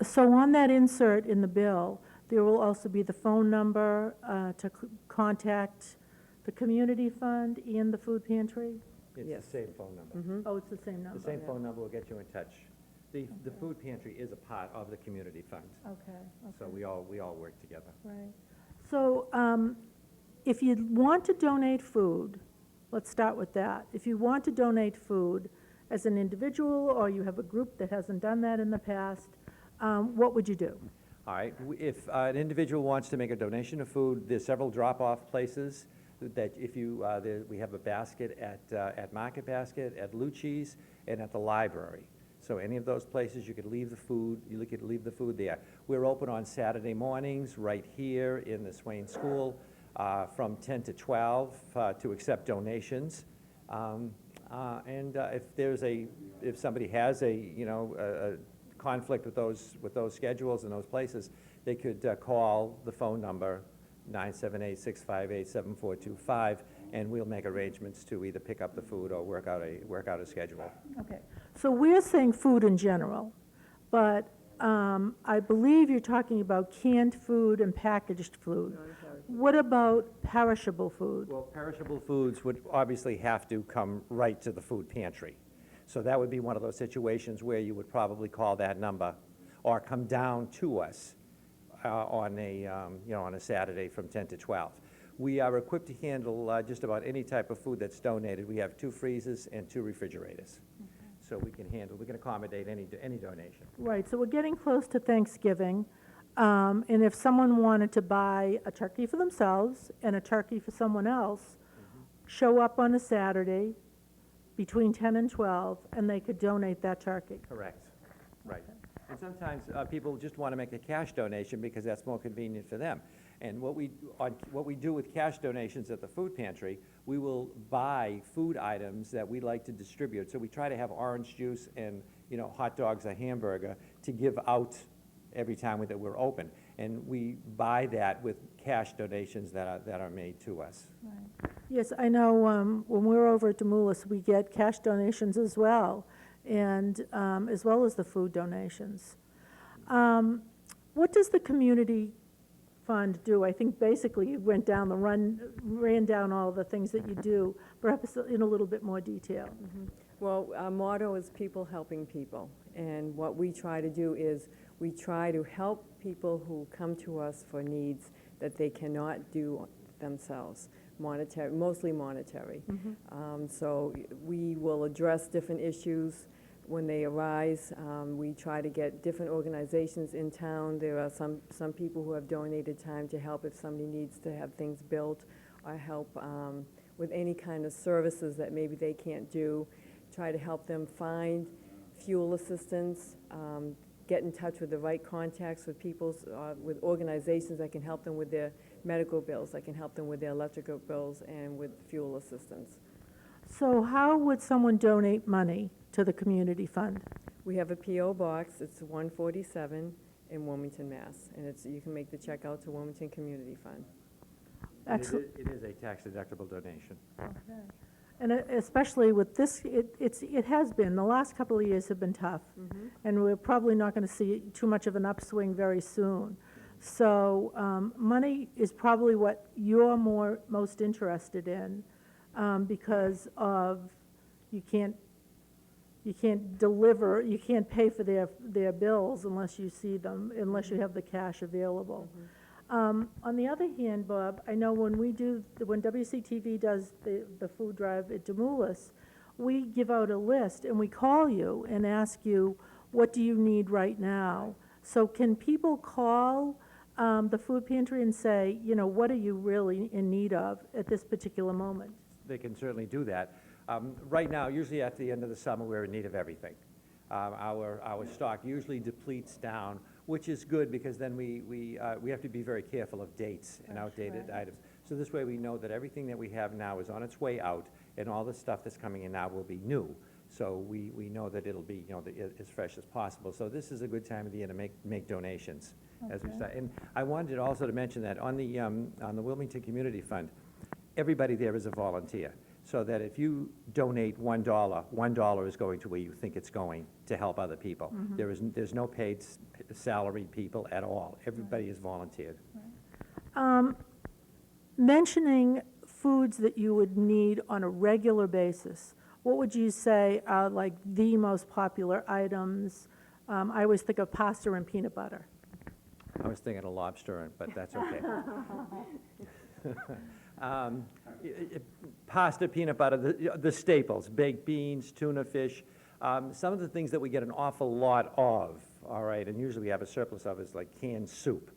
So on that insert in the bill, there will also be the phone number to contact the community fund and the food pantry? It's Yes. the same phone number. Mhm. Oh, it's the same number? The same phone number will get you in touch. The food pantry is a part of the community fund, Okay, so okay, we all work together. right. So if you want to donate food, let's start with that. If you want to donate food as an individual, or you have a group that hasn't done that in the past, what would you do? All right, if an individual wants to make a donation of food, there's several drop-off places that if you, we have a basket at Market Basket, at Lucci's, and at the library. So any of those places, you could leave the food, leave the food there. We're open on Saturday mornings, right here in the Swain School, from 10 to 12 to accept donations. If somebody has a conflict with those schedules and those places, they could call the phone number 978-658-7425, and we'll make arrangements to either pick up the food or work out a schedule. Okay, so we're saying food in general, but I believe you're talking about canned food and packaged food. What about perishable food? Well, perishable foods would obviously have to come right to the food pantry. So that would be one of those situations where you would probably call that number or come down to us on a Saturday from 10 to 12. We are equipped to handle just about any type of food that's donated. We have 2 freezers and 2 refrigerators. So we can accommodate any donation. Right, so we're getting close to Thanksgiving, and if someone wanted to buy a turkey for themselves and a turkey for someone else, show up on a Saturday between 10 and 12, and they could donate that turkey. Correct, right. And sometimes people just want to make a cash donation because that's more convenient for them. And what we do with cash donations at the food pantry, we will buy food items that we like to distribute. So we try to have orange juice and hot dogs or hamburger to give out every time that we're open. And we buy that with cash donations that are made to us. Right. Yes, I know when we're over at Demoulas, we get cash donations as well, and as well as the food donations. What does the community fund do? I think basically you ran down all the things that you do, perhaps in a little bit more detail. Well, our motto is people helping people, and what we try to do is we try to help people who come to us for needs that they cannot do themselves, mostly monetary. So we will address different issues when they arise. We try to get different organizations in town. There are some people who have donated time to help if somebody needs to have things built or help with any kind of services that maybe they can't do. Try to help them find fuel assistance, get in touch with the right contacts with with organizations that can help them with their medical bills, that can help them with their electrical bills and with fuel assistance. So how would someone donate money to the community fund? We have a P.O. box. It's 147 in Wilmington, Mass. And you can make the check out to Wilmington Community Fund. Excellent. It is a tax-deductible donation. Okay. And especially with this, it has been, the last couple of years have been tough. And we're probably not going to see too much of an upswing very soon. So money is probably what you're most interested in because of you can't deliver, you can't pay for their bills unless you see them, unless you have the cash available. On the other hand, Bob, I know when WCTV does the food drive at Demoulas, we give out a list and we call you and ask you, what do you need right now? So can people call the food pantry and say, what are you really in need of at this particular moment? they can certainly do that. Right now, usually at the end of the summer, we're in need of everything. Our stock usually depletes down, which is good because then we have to be very careful of dates and outdated items. So this way we know that everything that we have now is on its way out, and all the stuff that's coming in now will be new. So we know that it'll be, as fresh as possible. So this is a good time of the year to make donations as we start. And I wanted also to mention that on the Wilmington Community Fund, everybody there is a volunteer. So that if you donate $1, $1 is going to where you think it's going to help other people. There's no paid salaried people at all. Everybody is volunteered. Mentioning foods that you would need on a regular basis, what would you say are like the most popular items? I always think of pasta and peanut butter. I was thinking of lobster, but that's okay. Pasta, peanut butter, the staples, baked beans, tuna fish. Some of the things that we get an awful lot of, all right, and usually we have a surplus of is like canned soup.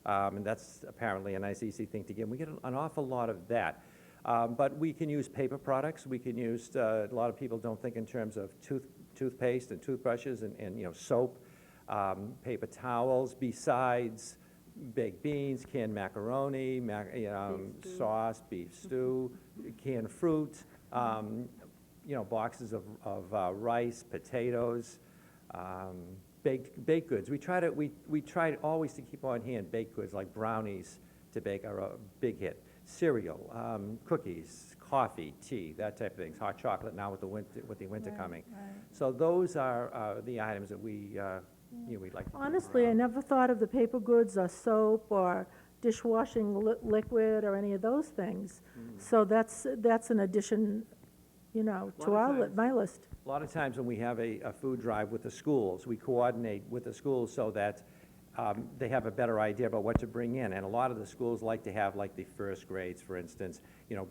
And that's apparently a nice, easy thing to get. We get an awful lot of that. But we can use paper products. We can use, a lot of people don't think in terms of toothpaste and toothbrushes and soap, paper towels, besides baked beans, canned macaroni, sauce, beef stew, canned fruit, boxes of rice, potatoes, baked goods. We try always to keep on hand baked goods like brownies to bake are a big hit. Cereal, cookies, coffee, tea, that type of things. Hot chocolate now with the winter coming. So those are the items that we'd like to Honestly, I never thought of the paper goods or soap or dishwashing liquid or any of those things. So that's an addition, to my list. A lot of times when we have a food drive with the schools, we coordinate with the schools so that they have a better idea about what to bring in. And a lot of the schools like to have, like the first grades, for instance,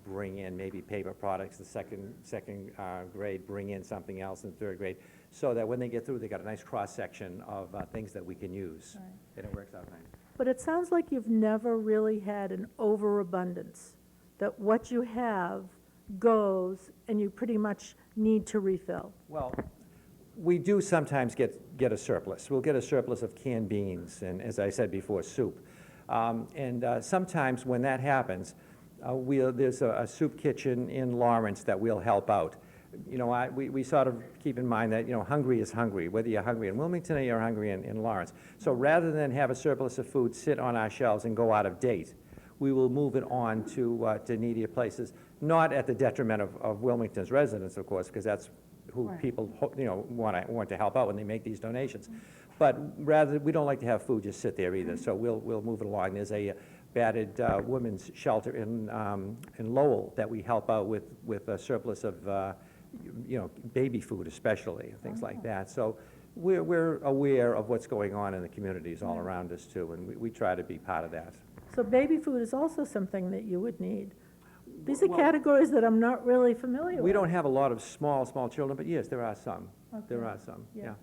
bring in maybe paper products. The second grade bring in something else in third grade, so that when they get through, they got a nice cross-section of things that we can use. And it works out nice. But it sounds like you've never really had an overabundance, that what you have goes and you pretty much need to refill. Well, we do sometimes get a surplus. We'll get a surplus of canned beans and, as I said before, soup. Sometimes when that happens, there's a soup kitchen in Lawrence that we'll help out. We sort of keep in mind that, hungry is hungry, whether you're hungry in Wilmington or you're hungry in Lawrence. So rather than have a surplus of food sit on our shelves and go out of date, we will move it on to needier places, not at the detriment of Wilmington's residents, of course, because that's who people want to help out when they make these donations. But rather, we don't like to have food just sit there either, so we'll move it along. There's a battered women's shelter in Lowell that we help out with a surplus of baby food especially, things like that. So we're aware of what's going on in the communities all around us too, and we try to be part of that. So baby food is also something that you would need. These are categories that I'm not really familiar with. We don't have a lot of small children, but yes, there are some. Okay. There are some, yeah.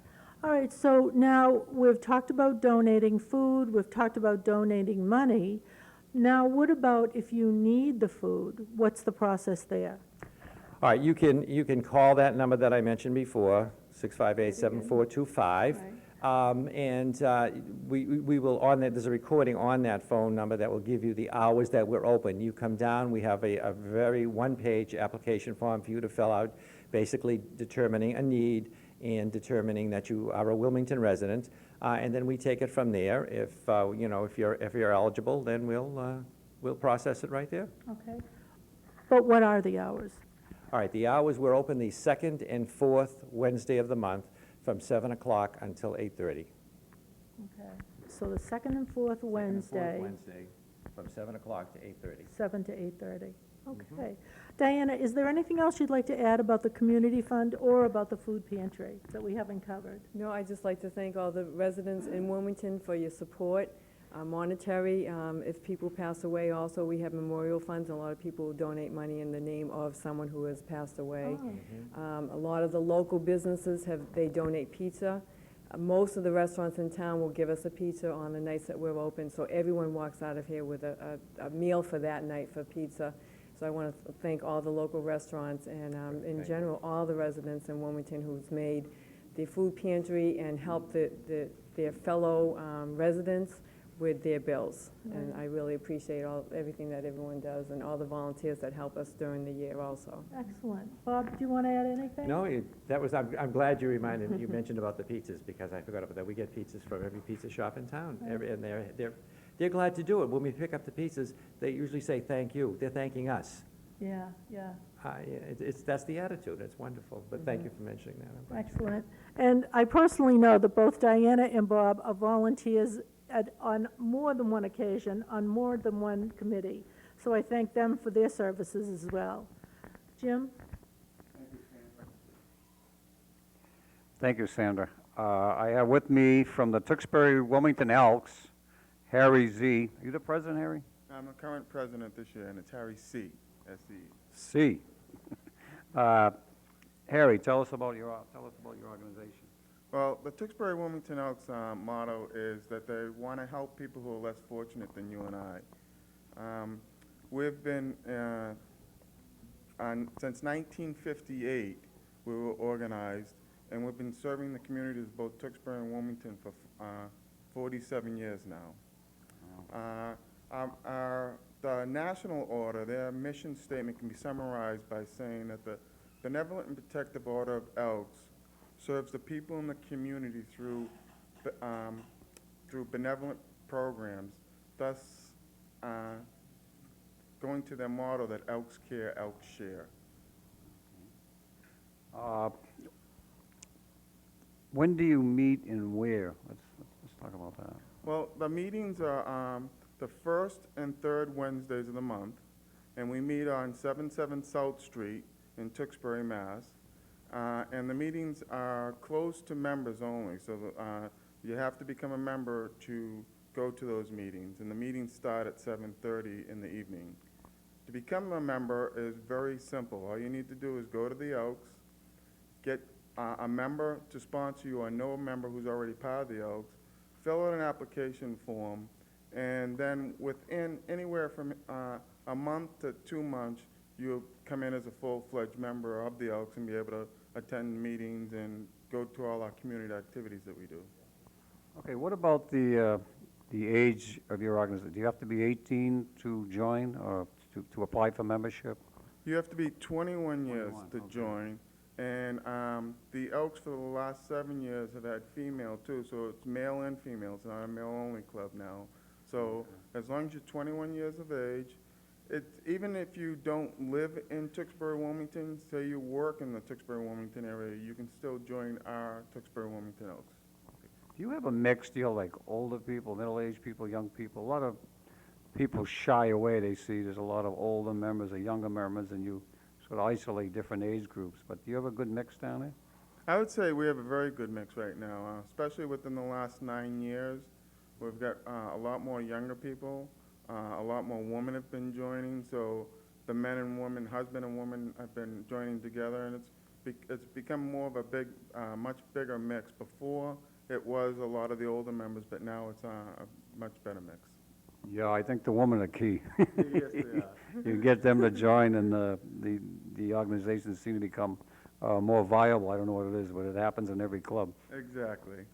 All right, so now we've talked about donating food, we've talked about donating money. Now, what about if you need the food? What's the process there? All right, you can call that number that I mentioned before, 658-7425. And we will, there's a recording on that phone number that will give you the hours that we're open. You come down, we have a very one-page application form for you to fill out, basically determining a need and determining that you are a Wilmington resident. And then we take it from there. If you're eligible, then we'll process it right there. Okay. But what are the hours? All right, the hours, we're open the second and fourth Wednesday of the month from 7 o'clock until 8:30. Okay. So the second and fourth Wednesday. Wednesday, from 7 o'clock to 8:30. 7 to 8:30. Okay. Diana, is there anything else you'd like to add about the community fund or about the food pantry that we haven't covered? No, I'd just like to thank all the residents in Wilmington for your support. Monetary, if people pass away also, we have memorial funds, and a lot of people donate money in the name of someone who has passed away. A lot of the local businesses they donate pizza. Most of the restaurants in town will give us a pizza on the nights that we're open, so everyone walks out of here with a meal for that night for pizza. So I want to thank all the local restaurants and, in Thank you. general, all the residents in Wilmington who's made the food pantry and helped their fellow residents with their bills. And I really appreciate everything that everyone does and all the volunteers that help us during the year also. Excellent. Bob, do you want to add anything? No, I'm glad you you mentioned about the pizzas, because I forgot about that. We get pizzas from every pizza shop in town, and they're glad to do it. When we pick up the pizzas, they usually say thank you. They're thanking us. Yeah, yeah. That's the attitude. It's wonderful. But thank you for mentioning that. I'm glad you did. Excellent. And I personally know that both Diana and Bob are volunteers on more than one occasion, on more than one committee. So I thank them for their services as well. Jim? Thank you, Sandra. I have with me from the Tewksbury Wilmington Elks, Harry Z. Are you the president, Harry? I'm a current president this year, and it's Harry C. S.E. C. Harry, tell us about your organization. Well, the Tewksbury Wilmington Elks motto is that they want to help people who are less fortunate than you and I. We've been, since 1958, we were organized, and we've been serving the communities of both Tewksbury and Wilmington for 47 years now. The national order, their mission statement can be summarized by saying that the Benevolent and Protective Order of Elks serves the people in the community through benevolent programs, thus going to their motto that Elks care, Elks share. When do you meet and where? Let's talk about that. Well, the meetings are the first and third Wednesdays of the month, and we meet on 77 South Street in Tewksbury, Mass. And the meetings are closed to members only, so you have to become a member to go to those meetings, and the meetings start at 7:30 in the evening. To become a member is very simple. All you need to do is go to the Elks, get a member to sponsor you, or know a member who's already part of the Elks, fill out an application form, and then within anywhere from a month to 2 months, you'll come in as a full-fledged member of the Elks and be able to attend meetings and go to all our community activities that we do. Okay, what about the age of your organization? Do you have to be 18 to join or to apply for membership? You have to be 21 years 21, to okay. join, and the Elks for the last 7 years have had female too, so it's male and female. It's not a male-only club now. So as long as you're 21 years of age, even if you don't live in Tewksbury, Wilmington, say you work in the Tewksbury, Wilmington area, you can still join our Tewksbury, Wilmington Elks. Do you have a mixed deal, like older people, middle-aged people, young people? A lot of people shy away. They see there's a lot of older members or younger members, and you sort of isolate different age groups. But do you have a good mix down there? I would say we have a very good mix right now, especially within the last 9 years. We've got a lot more younger people. A lot more women have been joining, so the men and women, husband and woman, have been joining together, and it's become more of a much bigger mix. Before, it was a lot of the older members, but now it's a much better mix. Yeah, I think the women are key. Yes, they are. You get them to join, and the organizations seem to become more viable. I don't know what it is, but it happens in every club. Exactly.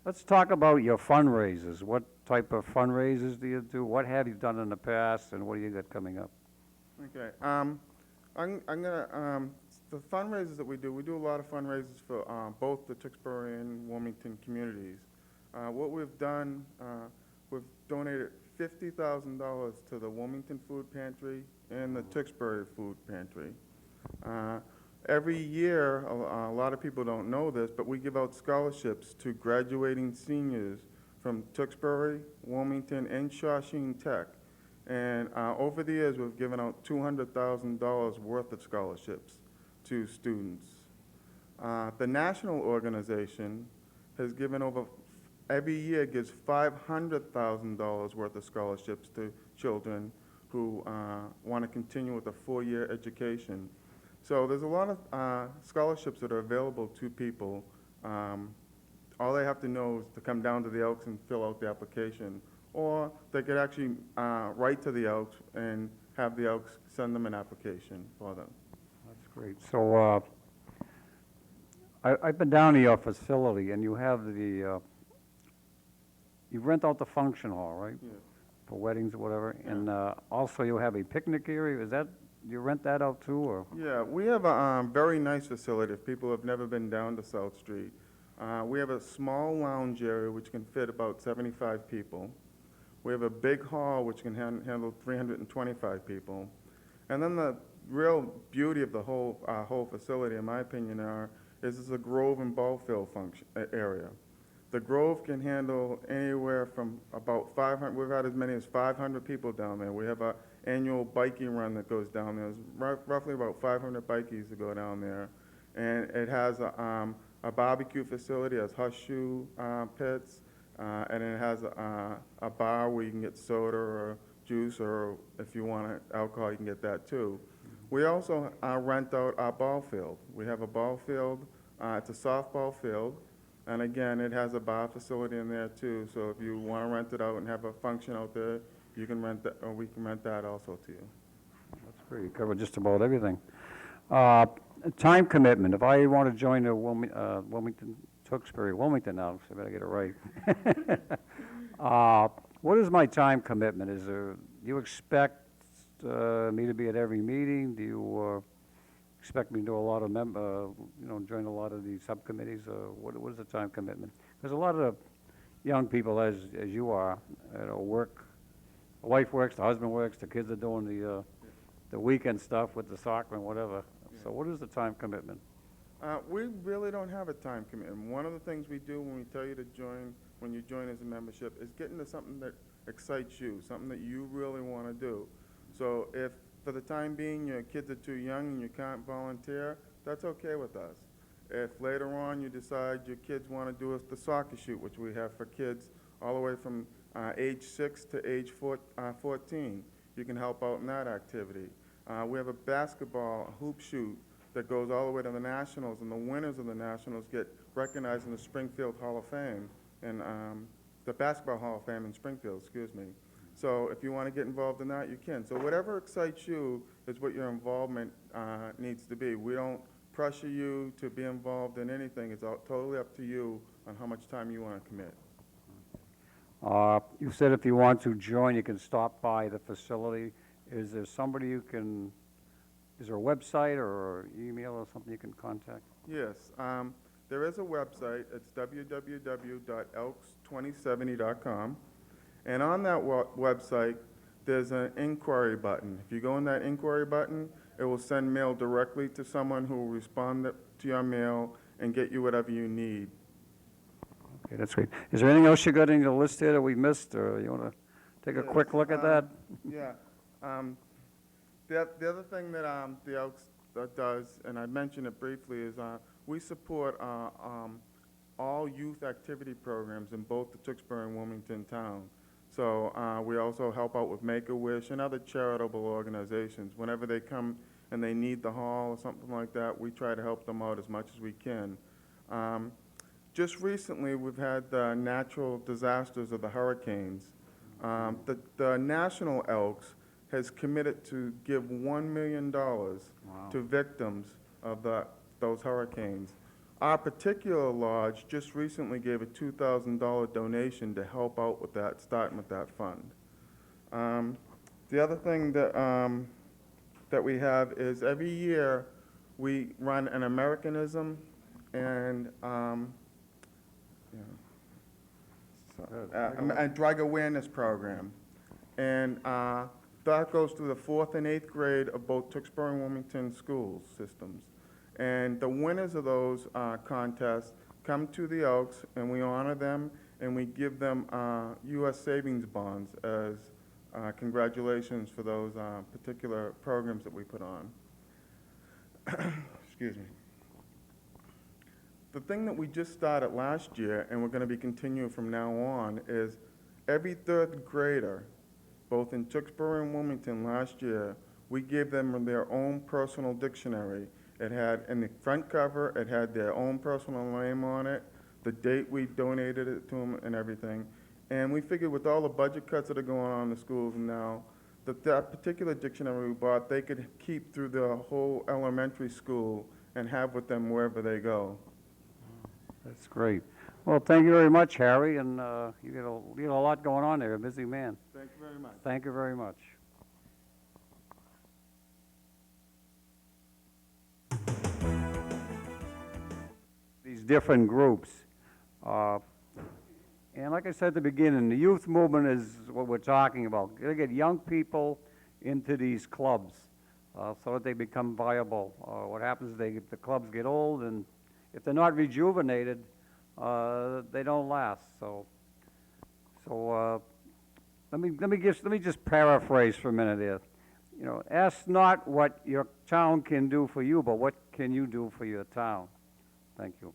Let's talk about your fundraisers. What type of fundraisers do you do? What have you done in the past, and what do you got coming up? Okay. I'm gonna the fundraisers that we do a lot of fundraisers for both the Tewksbury and Wilmington communities. What we've done, we've donated $50,000 to the Wilmington Food Pantry and the Tewksbury Food Pantry. Every year, a lot of people don't know this, but we give out scholarships to graduating seniors from Tewksbury, Wilmington, and Shawshene Tech. And over the years, we've given out $200,000 worth of scholarships to students. The national organization has given every year gives $500,000 worth of scholarships to children who want to continue with a 4-year education. So there's a lot of scholarships that are available to people. All they have to know is to come down to the Elks and fill out the application. Or they could actually write to the Elks and have the Elks send them an application for them. That's great. So, I've been down to your facility, and you have you rent out the function hall, right? Yeah. For weddings or whatever, Yeah. and also you have a picnic area, you rent that out too, or? Yeah, we have a very nice facility. If people have never been down to South Street, we have a small lounge area which can fit about 75 people. We have a big hall which can handle 325 people. And then the real beauty of the whole facility, in my opinion, is it's a Grove and ball field area. The Grove can handle anywhere from about 500, we've had as many as 500 people down there. We have an annual biking run that goes down there. There's roughly about 500 bikies that go down there. And it has a barbecue facility, it has horseshoe pits, and it has a bar where you can get soda or juice, or if you want alcohol, you can get that too. We also rent out our ball field. We have a ball field, it's a softball field. And again, it has a bar facility in there too, so if you want to rent it out and have a function out there, you can rent that, or we can rent that also to you. That's great, you covered just about everything. Time commitment, if I want to join the Wilmington, Wilmington now, so I better get it right. What is my time commitment? Do you expect me to be at every meeting? Do you expect me to do a lot of join a lot of these subcommittees? What is the time commitment? Because a lot of the young people, as you are, work. The wife works, the husband works, the kids are doing the weekend stuff with the soccer and whatever. So what is the time commitment? We really don't have a time commitment. One of the things we do when we tell you to join, when you join as a membership, is get into something that excites you, something that you really want to do. So if for the time being your kids are too young and you can't volunteer, that's okay with us. If later on you decide your kids want to do the soccer shoot, which we have for kids all the way from age 6 to age 14, you can help out in that activity. We have a basketball hoop shoot that goes all the way to the Nationals, and the winners of the Nationals get recognized in the Springfield Hall of Fame, and the Basketball Hall of Fame in Springfield, excuse me. So if you want to get involved in that, you can. So whatever excites you is what your involvement needs to be. We don't pressure you to be involved in anything. It's totally up to you on how much time you want to commit. You said if you want to join, you can stop by the facility. Is there somebody is there a website or email or something you can contact? Yes, there is a website. It's www.elks2070.com. And on that website, there's an inquiry button. If you go on that inquiry button, it will send mail directly to someone who will respond to your mail and get you whatever you need. Okay, that's great. Is there anything else you got in your list here that we missed, or you want to take a quick look at that? Yeah. The other thing that the Elks does, and I mentioned it briefly, is we support all youth activity programs in both the Tewksbury and Wilmington town. So we also help out with Make-A-Wish and other charitable organizations. Whenever they come and they need the hall or something like that, we try to help them out as much as we can. Just recently, we've had the natural disasters of the hurricanes. The National Elks has committed to give $1 million to victims of those hurricanes. Our particular lodge just recently gave a $2,000 donation to help out with that, starting with that fund. The other thing that we have is every year we run an Americanism and a drug awareness program. And that goes through the 4th and 8th grade of both Tewksbury and Wilmington school systems. And the winners of those contests come to the Elks, and we honor them, and we give them U.S. savings bonds as congratulations for those particular programs that we put on. Excuse me. The thing that we just started last year, and we're going to be continuing from now on, is every 3rd grader, both in Tewksbury and Wilmington last year, we gave them their own personal dictionary. It had, in the front cover, it had their own personal name on it, the date we donated it to them and everything. And we figured with all the budget cuts that are going on in the schools now, that particular dictionary we bought, they could keep through the whole elementary school and have with them wherever they go. That's great. Well, thank you very much, Harry, and you got a lot going on there, a busy man. Thank you very much. Thank you very much. These different groups. And like I said at the beginning, the youth movement is what we're talking about. Gotta get young people into these clubs so that they become viable. What happens is the clubs get old, and if they're not rejuvenated, they don't last. So let me just paraphrase for a minute here. You know, ask not what your town can do for you, but what can you do for your town. Thank you.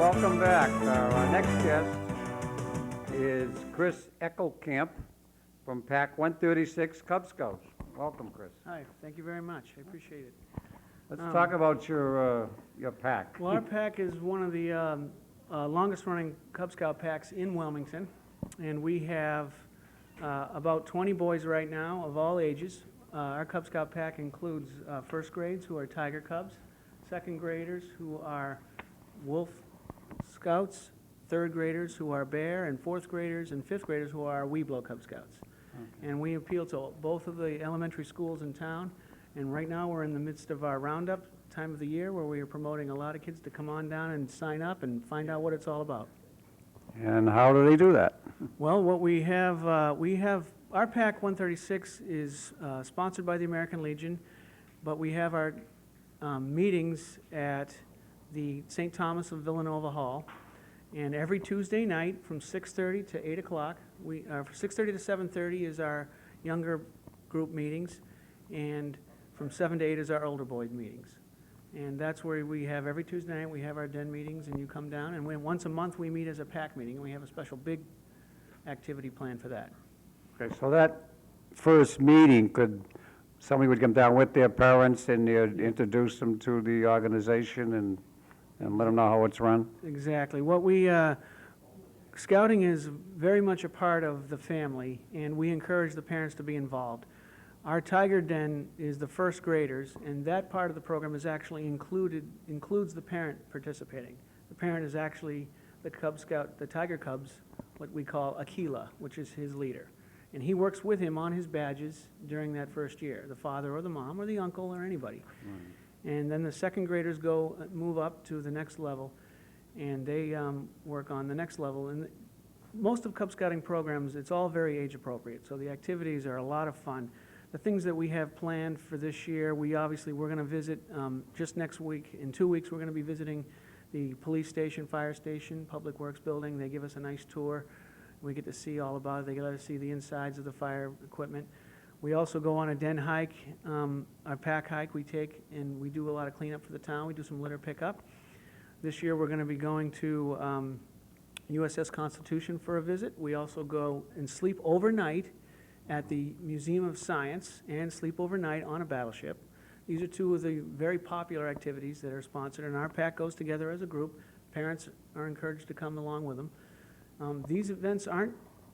welcome back. Our next guest is Chris Eckelkamp from PAC 136 Cub Scouts. Welcome, Chris. Hi, thank you very much. I appreciate it. Let's talk about your PAC. Well, our pack is one of the longest-running Cub Scout packs in Wilmington, and we have about 20 boys right now of all ages. Our Cub Scout pack includes first grades who are Tiger Cubs, second graders who are Wolf Scouts, third graders who are Bear, and fourth graders and fifth graders who are Weeblo Cub Scouts. Okay. And we appeal to both of the elementary schools in town, and right now we're in the midst of our roundup time of the year where we are promoting a lot of kids to come on down and sign up and find out what it's all about. And how do they do that? Well, what we have our PAC 136 is sponsored by the American Legion, but we have our meetings at the St. Thomas of Villanova Hall, and every Tuesday night from 6:30 to 8 o'clock, 6:30 to 7:30 is our younger group meetings, and from 7 to 8 is our older boys meetings. And that's where we have every Tuesday night, we have our den meetings, and you come down, and once a month we meet as a PAC meeting, and we have a special big activity plan for that. Okay, so that first meeting, somebody would come down with their parents and you'd introduce them to the organization and let them know how it's run? Exactly. Scouting is very much a part of the family, and we encourage the parents to be involved. Our Tiger Den is the first graders, and that part of the program is actually includes the parent participating. The parent is actually the Cub Scout, the Tiger Cubs, what we call Aquila, which is his leader. And he works with him on his badges during that first year, the father or the mom or the uncle or anybody. Right. And then the second graders move up to the next level, and they work on the next level. And most of Cub Scouting programs, it's all very age appropriate, so the activities are a lot of fun. The things that we have planned for this year, we're going to visit just next week. In 2 weeks, we're going to be visiting the police station, fire station, public works building. They give us a nice tour. We get to see all about it. They let us see the insides of the fire equipment. We also go on a den hike, our pack hike we take, and we do a lot of cleanup for the town. We do some litter pickup. This year, we're going to be going to USS Constitution for a visit. We also go and sleep overnight at the Museum of Science and sleep overnight on a battleship. These are two of the very popular activities that are sponsored, and our PAC goes together as a group. Parents are encouraged to come along with them. These events aren't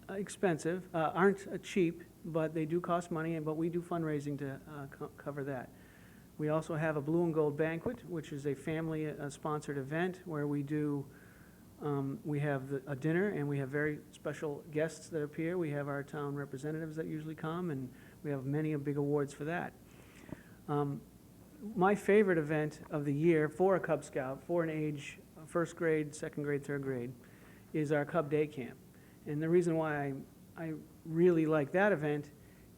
expensive, aren't cheap, but they do cost money, but we do fundraising to cover that. We also have a Blue and Gold Banquet, which is a family-sponsored event where we have a dinner, and we have very special guests that appear. We have our town representatives that usually come, and we have many big awards for that. My favorite event of the year for a Cub Scout, for an age, first grade, second grade, third grade, is our Cub Day Camp. And the reason why I really like that event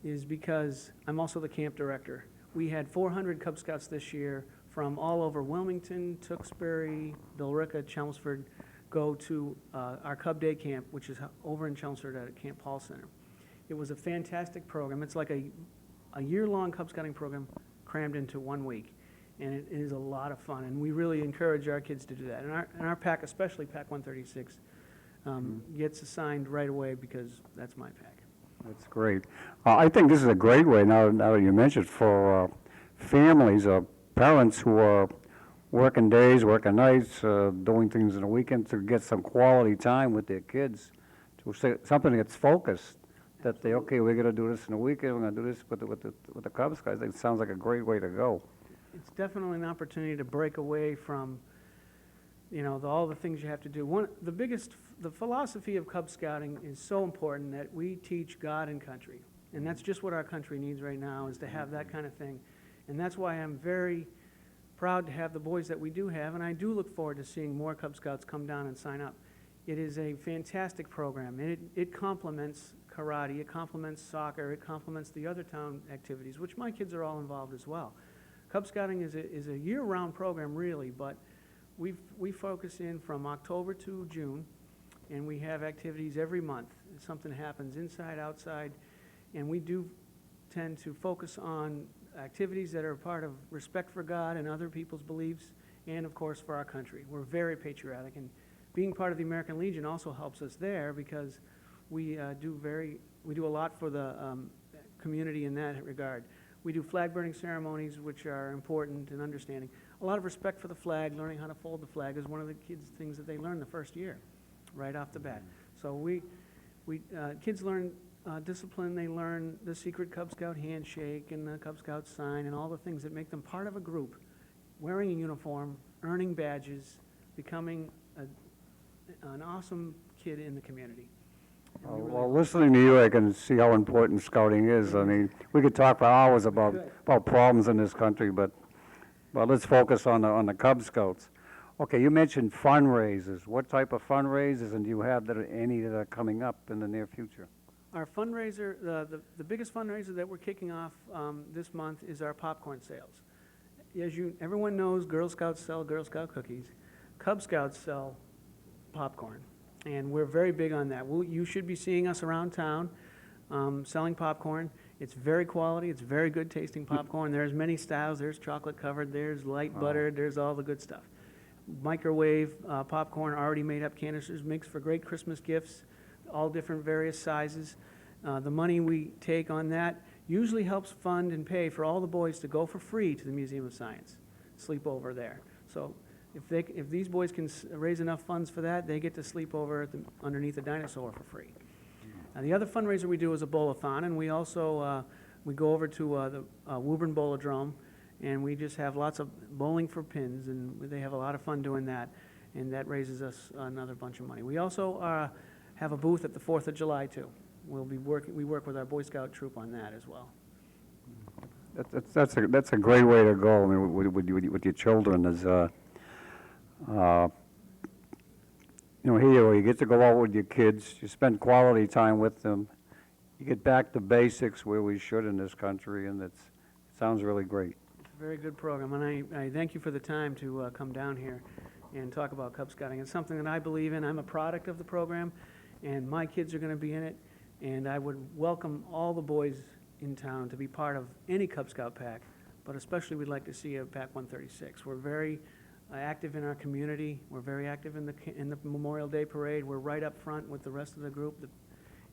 is because I'm also the camp director. We had 400 Cub Scouts this year from all over Wilmington, Tewksbury, Billerica, Chelmsford, go to our Cub Day Camp, which is over in Chelmsford at Camp Paul Center. It was a fantastic program. It's like a year-long Cub Scouting program crammed into 1 week, and it is a lot of fun, and we really encourage our kids to do that. And our PAC, especially PAC 136, gets assigned right away because that's my PAC. That's great. I think this is a great way, now that you mentioned, for families or parents who are working days, working nights, doing things in the weekend to get some quality time with their kids, to say something that's focused, that we're going to do this in the weekend, we're going to do this with the Cub Scouts. It sounds like a great way to go. It's definitely an opportunity to break away from, all the things you have to do. The philosophy of Cub Scouting is so important that we teach God and country. And that's just what our country needs right now, is to have that kind of thing. And that's why I'm very proud to have the boys that we do have, and I do look forward to seeing more Cub Scouts come down and sign up. It is a fantastic program, and it complements karate, it complements soccer, it complements the other town activities, which my kids are all involved as well. Cub Scouting is a year-round program, really, but we focus in from October to June, and we have activities every month. Something happens inside, outside, and we do tend to focus on activities that are part of respect for God and other people's beliefs, and of course for our country. We're very patriotic, and being part of the American Legion also helps us there because we do a lot for the community in that regard. We do flag burning ceremonies, which are important and understanding. A lot of respect for the flag, learning how to fold the flag is one of the kids' things that they learn the first year, right off the bat. So kids learn discipline, they learn the secret Cub Scout handshake and the Cub Scout sign and all the things that make them part of a group, wearing a uniform, earning badges, becoming an awesome kid in the community. And we really Well, listening to you, I can see how important scouting is. I mean, we could talk for hours about problems in this country, but let's focus on the Cub Scouts. Okay, you mentioned fundraisers. What type of fundraisers, and do you have any that are coming up in the near future? Our fundraiser, the biggest fundraiser that we're kicking off this month is our popcorn sales. As everyone knows, Girl Scouts sell Girl Scout cookies. Cub Scouts sell popcorn, and we're very big on that. You should be seeing us around town selling popcorn. It's very quality. It's very good tasting popcorn. There's many styles. There's chocolate covered. There's light buttered. There's all the good stuff. Microwave popcorn, already made up canisters, makes for great Christmas gifts, all different various sizes. The money we take on that usually helps fund and pay for all the boys to go for free to the Museum of Science, sleep over there. So if these boys can raise enough funds for that, they get to sleep over underneath a dinosaur for free. And the other fundraiser we do is a bowl-a-thon, and we also we go over to the Woburn Bowl-a-Drome, and we just have lots of bowling for pins, and they have a lot of fun doing that, and that raises us another bunch of money. We also have a booth at the 4th of July, too. We work with our Boy Scout troop on that as well. That's a great way to go. I mean, with your children is, here you get to go out with your kids, you spend quality time with them, you get back to basics where we should in this country, and it sounds really great. It's a very good program, and I thank you for the time to come down here and talk about Cub Scouting. It's something that I believe in. I'm a product of the program, and my kids are going to be in it, and I would welcome all the boys in town to be part of any Cub Scout pack, but especially we'd like to see a Pack 136. We're very active in our community. We're very active in the Memorial Day Parade. We're right up front with the rest of the group,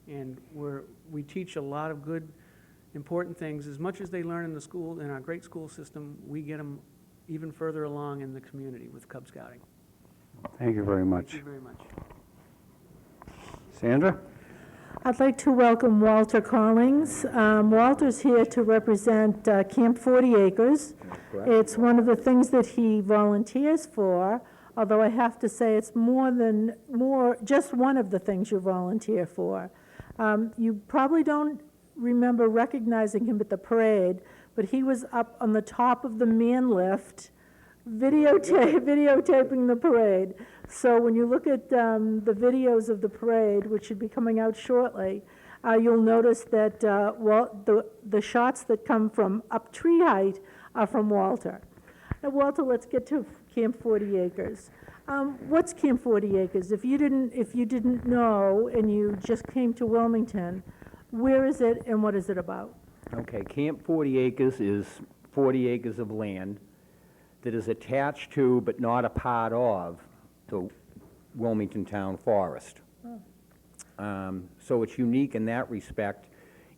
and we teach a lot of good, important things. As much as they learn in the school, in our great school system, we get them even further along in the community with Cub Scouting. Thank you very much. Thank you very much. Sandra? I'd like to welcome Walter Collings. Walter's here to represent Camp 40 Acres. It's one of the things that he volunteers for, although I have to say it's just one of the things you volunteer for. You probably don't remember recognizing him at the parade, but he was up on the top of the man lift videotaping the parade. So when you look at the videos of the parade, which should be coming out shortly, you'll notice that the shots that come from up tree height are from Walter. Now, Walter, let's get to Camp 40 Acres. What's Camp 40 Acres? If you didn't know and you just came to Wilmington, where is it and what is it about? Okay, Camp 40 Acres is 40 acres of land that is attached to, but not a part of, the Wilmington Town Forest. So it's unique in that respect,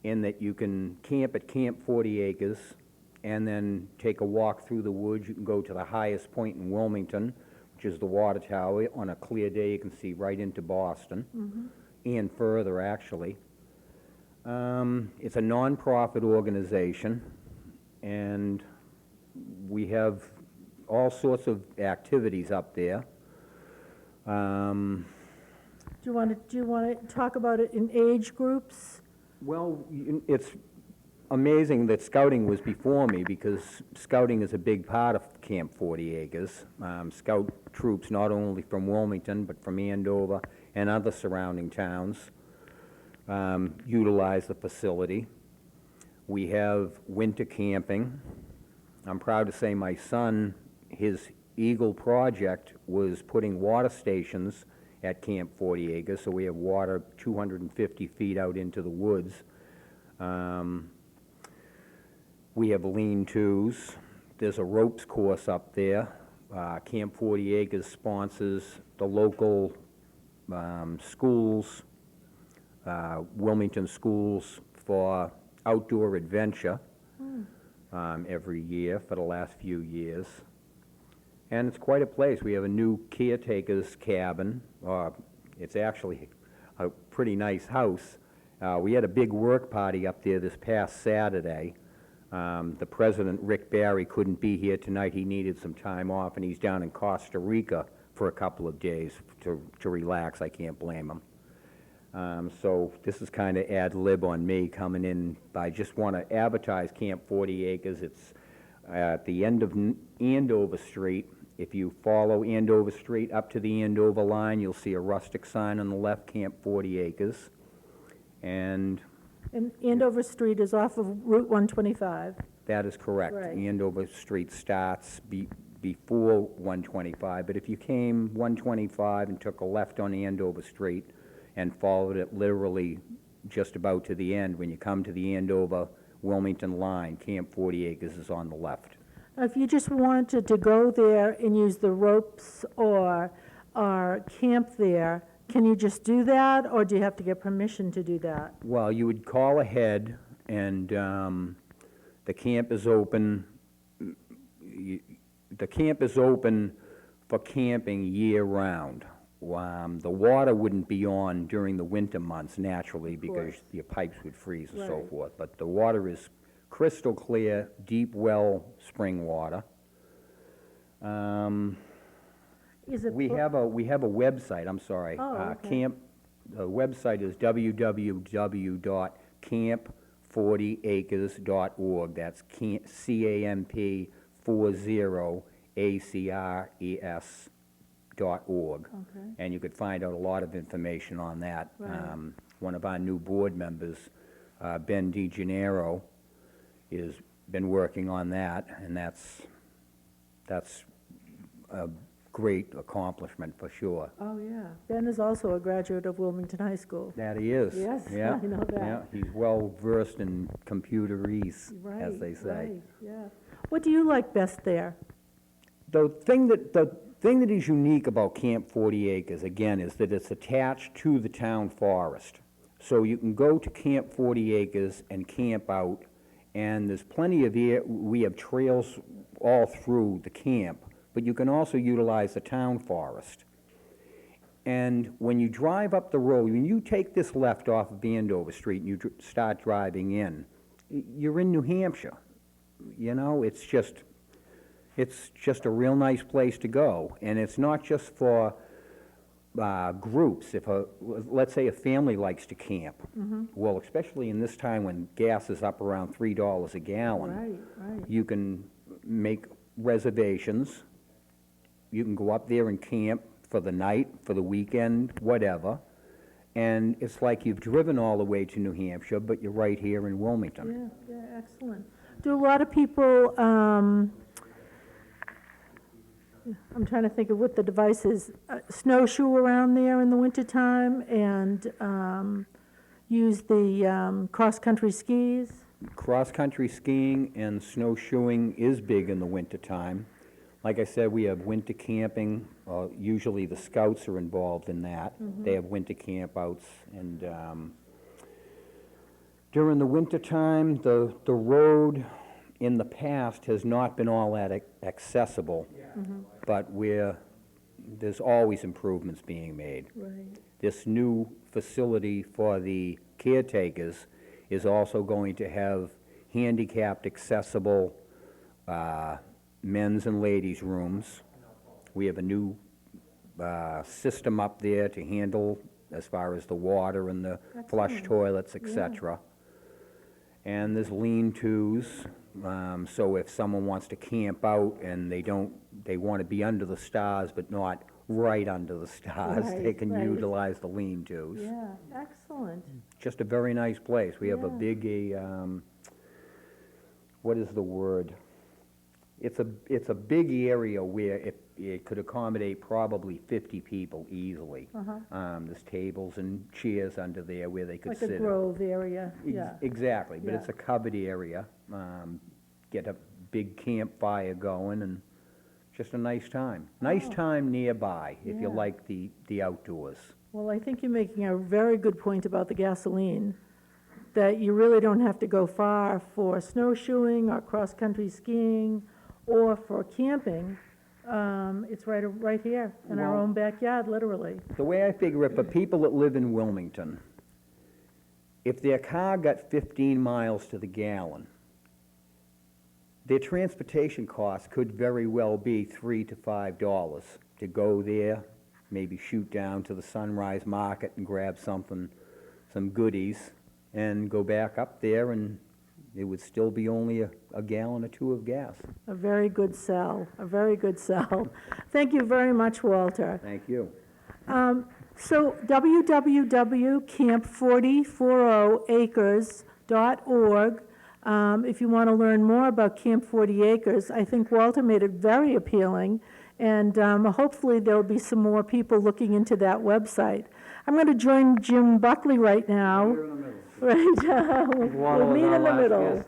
in that you can camp at Camp 40 Acres and then take a walk through the woods. You can go to the highest point in Wilmington, which is the water tower. On a clear day, you can see right into Boston, and further, actually. It's a nonprofit organization, and we have all sorts of activities up there. Do you want to talk about it in age groups? Well, it's amazing that scouting was before me, because scouting is a big part of Camp 40 Acres. Scout troops, not only from Wilmington, but from Andover and other surrounding towns, utilize the facility. We have winter camping. I'm proud to say my son, his Eagle project was putting water stations at Camp 40 Acres, so we have water 250 feet out into the woods. We have lean-tos. There's a ropes course up there Camp 40 Acres sponsors the local schools, Wilmington schools, for outdoor adventure every year for the last few years. And it's quite a place. We have a new caretaker's cabin. It's actually a pretty nice house. We had a big work party up there this past Saturday. The president, Rick Barry, couldn't be here tonight. He needed some time off, and he's down in Costa Rica for a couple of days to relax. I can't blame him. So this is kind of ad lib on me coming in. I just want to advertise Camp 40 Acres. It's at the end of Andover Street. If you follow Andover Street up to the Andover line, you'll see a rustic sign on the left, Camp 40 Acres. And Andover Street is off of Route 125. that is correct. Right. Andover Street starts before 125, but if you came 125 and took a left on Andover Street and followed it literally just about to the end, when you come to the Andover-Wilmington line, Camp 40 Acres is on the left. If you just wanted to go there and use the ropes or camp there, can you just do that, or do you have to get permission to do that? Well, you would call ahead, and the camp is open. The camp is open for camping year-round. The water wouldn't be on during the winter months, naturally, because your pipes would freeze and so Right. forth. But the water is crystal clear, deep well spring water. Is it We have a website, I'm sorry. Oh, okay. The website is www.camp40acres.org. That's CAMP 40ACRES.org. Okay. And you could find out a lot of information on that. Right. One of our new board members, Ben DeGennaro, has been working on that, and that's a great accomplishment for sure. Oh, yeah. Ben is also a graduate of Wilmington High School. That he is. Yes, Yeah, I know that. Yeah, he's well-versed in computerese, as they say. Right, yeah. What do you like best there? The thing that is unique about Camp 40 Acres, again, is that it's attached to the town forest. So you can go to Camp 40 Acres and camp out, and there's plenty of we have trails all through the camp, but you can also utilize the town forest. And when you drive up the road, when you take this left off of Andover Street and you start driving in, you're in New Hampshire. You know, it's just a real nice place to go. And it's not just for groups. If let's say a family likes to camp, well, especially in this time when gas is up around $3 a gallon, Right. you can make reservations. You can go up there and camp for the night, for the weekend, whatever. And it's like you've driven all the way to New Hampshire, but you're right here in Wilmington. Yeah, excellent. Do a lot of people, I'm trying to think of what the device is, snowshoe around there in the wintertime and use the cross-country skis? Cross-country skiing and snowshoeing is big in the wintertime. Like I said, we have winter camping. Usually the scouts are involved in that. They have winter campouts. And during the wintertime, the road in the past has not been all that accessible, but there's always improvements being made. Right. This new facility for the caretakers is also going to have handicapped accessible men's and ladies' rooms. We have a new system up there to handle as far as the water and the flush Excellent. toilets, et cetera. And there's lean-tos, so if someone wants to camp out and they want to be under the stars but not right under the stars, they Right, can right. utilize the lean-tos. Yeah, excellent. Just a very nice place. We have a Yeah. big, what is the word? It's a big area where it could accommodate probably 50 people easily. There's tables and chairs under there where they could Like sit. a grove area, yeah. Exactly, but Yeah. it's a covered area. Get a big campfire going and just a nice time. Nice time nearby, if you Yeah. like the outdoors. Well, I think you're making a very good point about the gasoline, that you really don't have to go far for snowshoeing or cross-country skiing or for camping. It's right here in our Well- own backyard, literally. The way I figure it, for people that live in Wilmington, if their car got 15 miles to the gallon, their transportation costs could very well be $3 to $5 to go there, maybe shoot down to the Sunrise Market and grab something, some goodies, and go back up there, and it would still be only a gallon or two of gas. A very good sell, a very good sell. Thank you very much, Walter. Thank you. So www.camp4040acres.org. If you want to learn more about Camp 40 Acres, I think Walter made it very appealing, and hopefully there'll be some more people looking into that website. I'm going to join Jim Buckley right now. Right, we'll meet in the middle.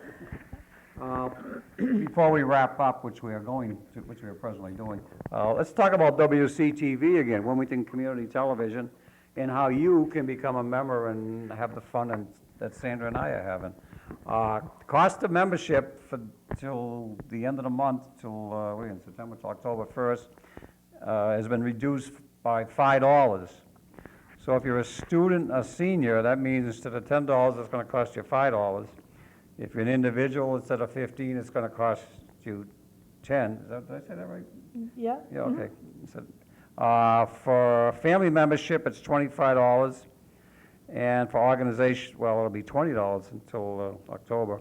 Before we wrap up, which we are presently doing, let's talk about WCTV again, Wilmington Community Television, and how you can become a member and have the fun that Sandra and I are having. Cost of membership till the end of the month, till, we're in September, till October 1st, has been reduced by $5. So if you're a student, a senior, that means instead of $10, it's going to cost you $5. If you're an individual, instead of 15, it's going to cost you 10. Did I say that right? Yeah? Yeah, okay. So, for family membership, it's $25, and for organization, well, it'll be $20 until October.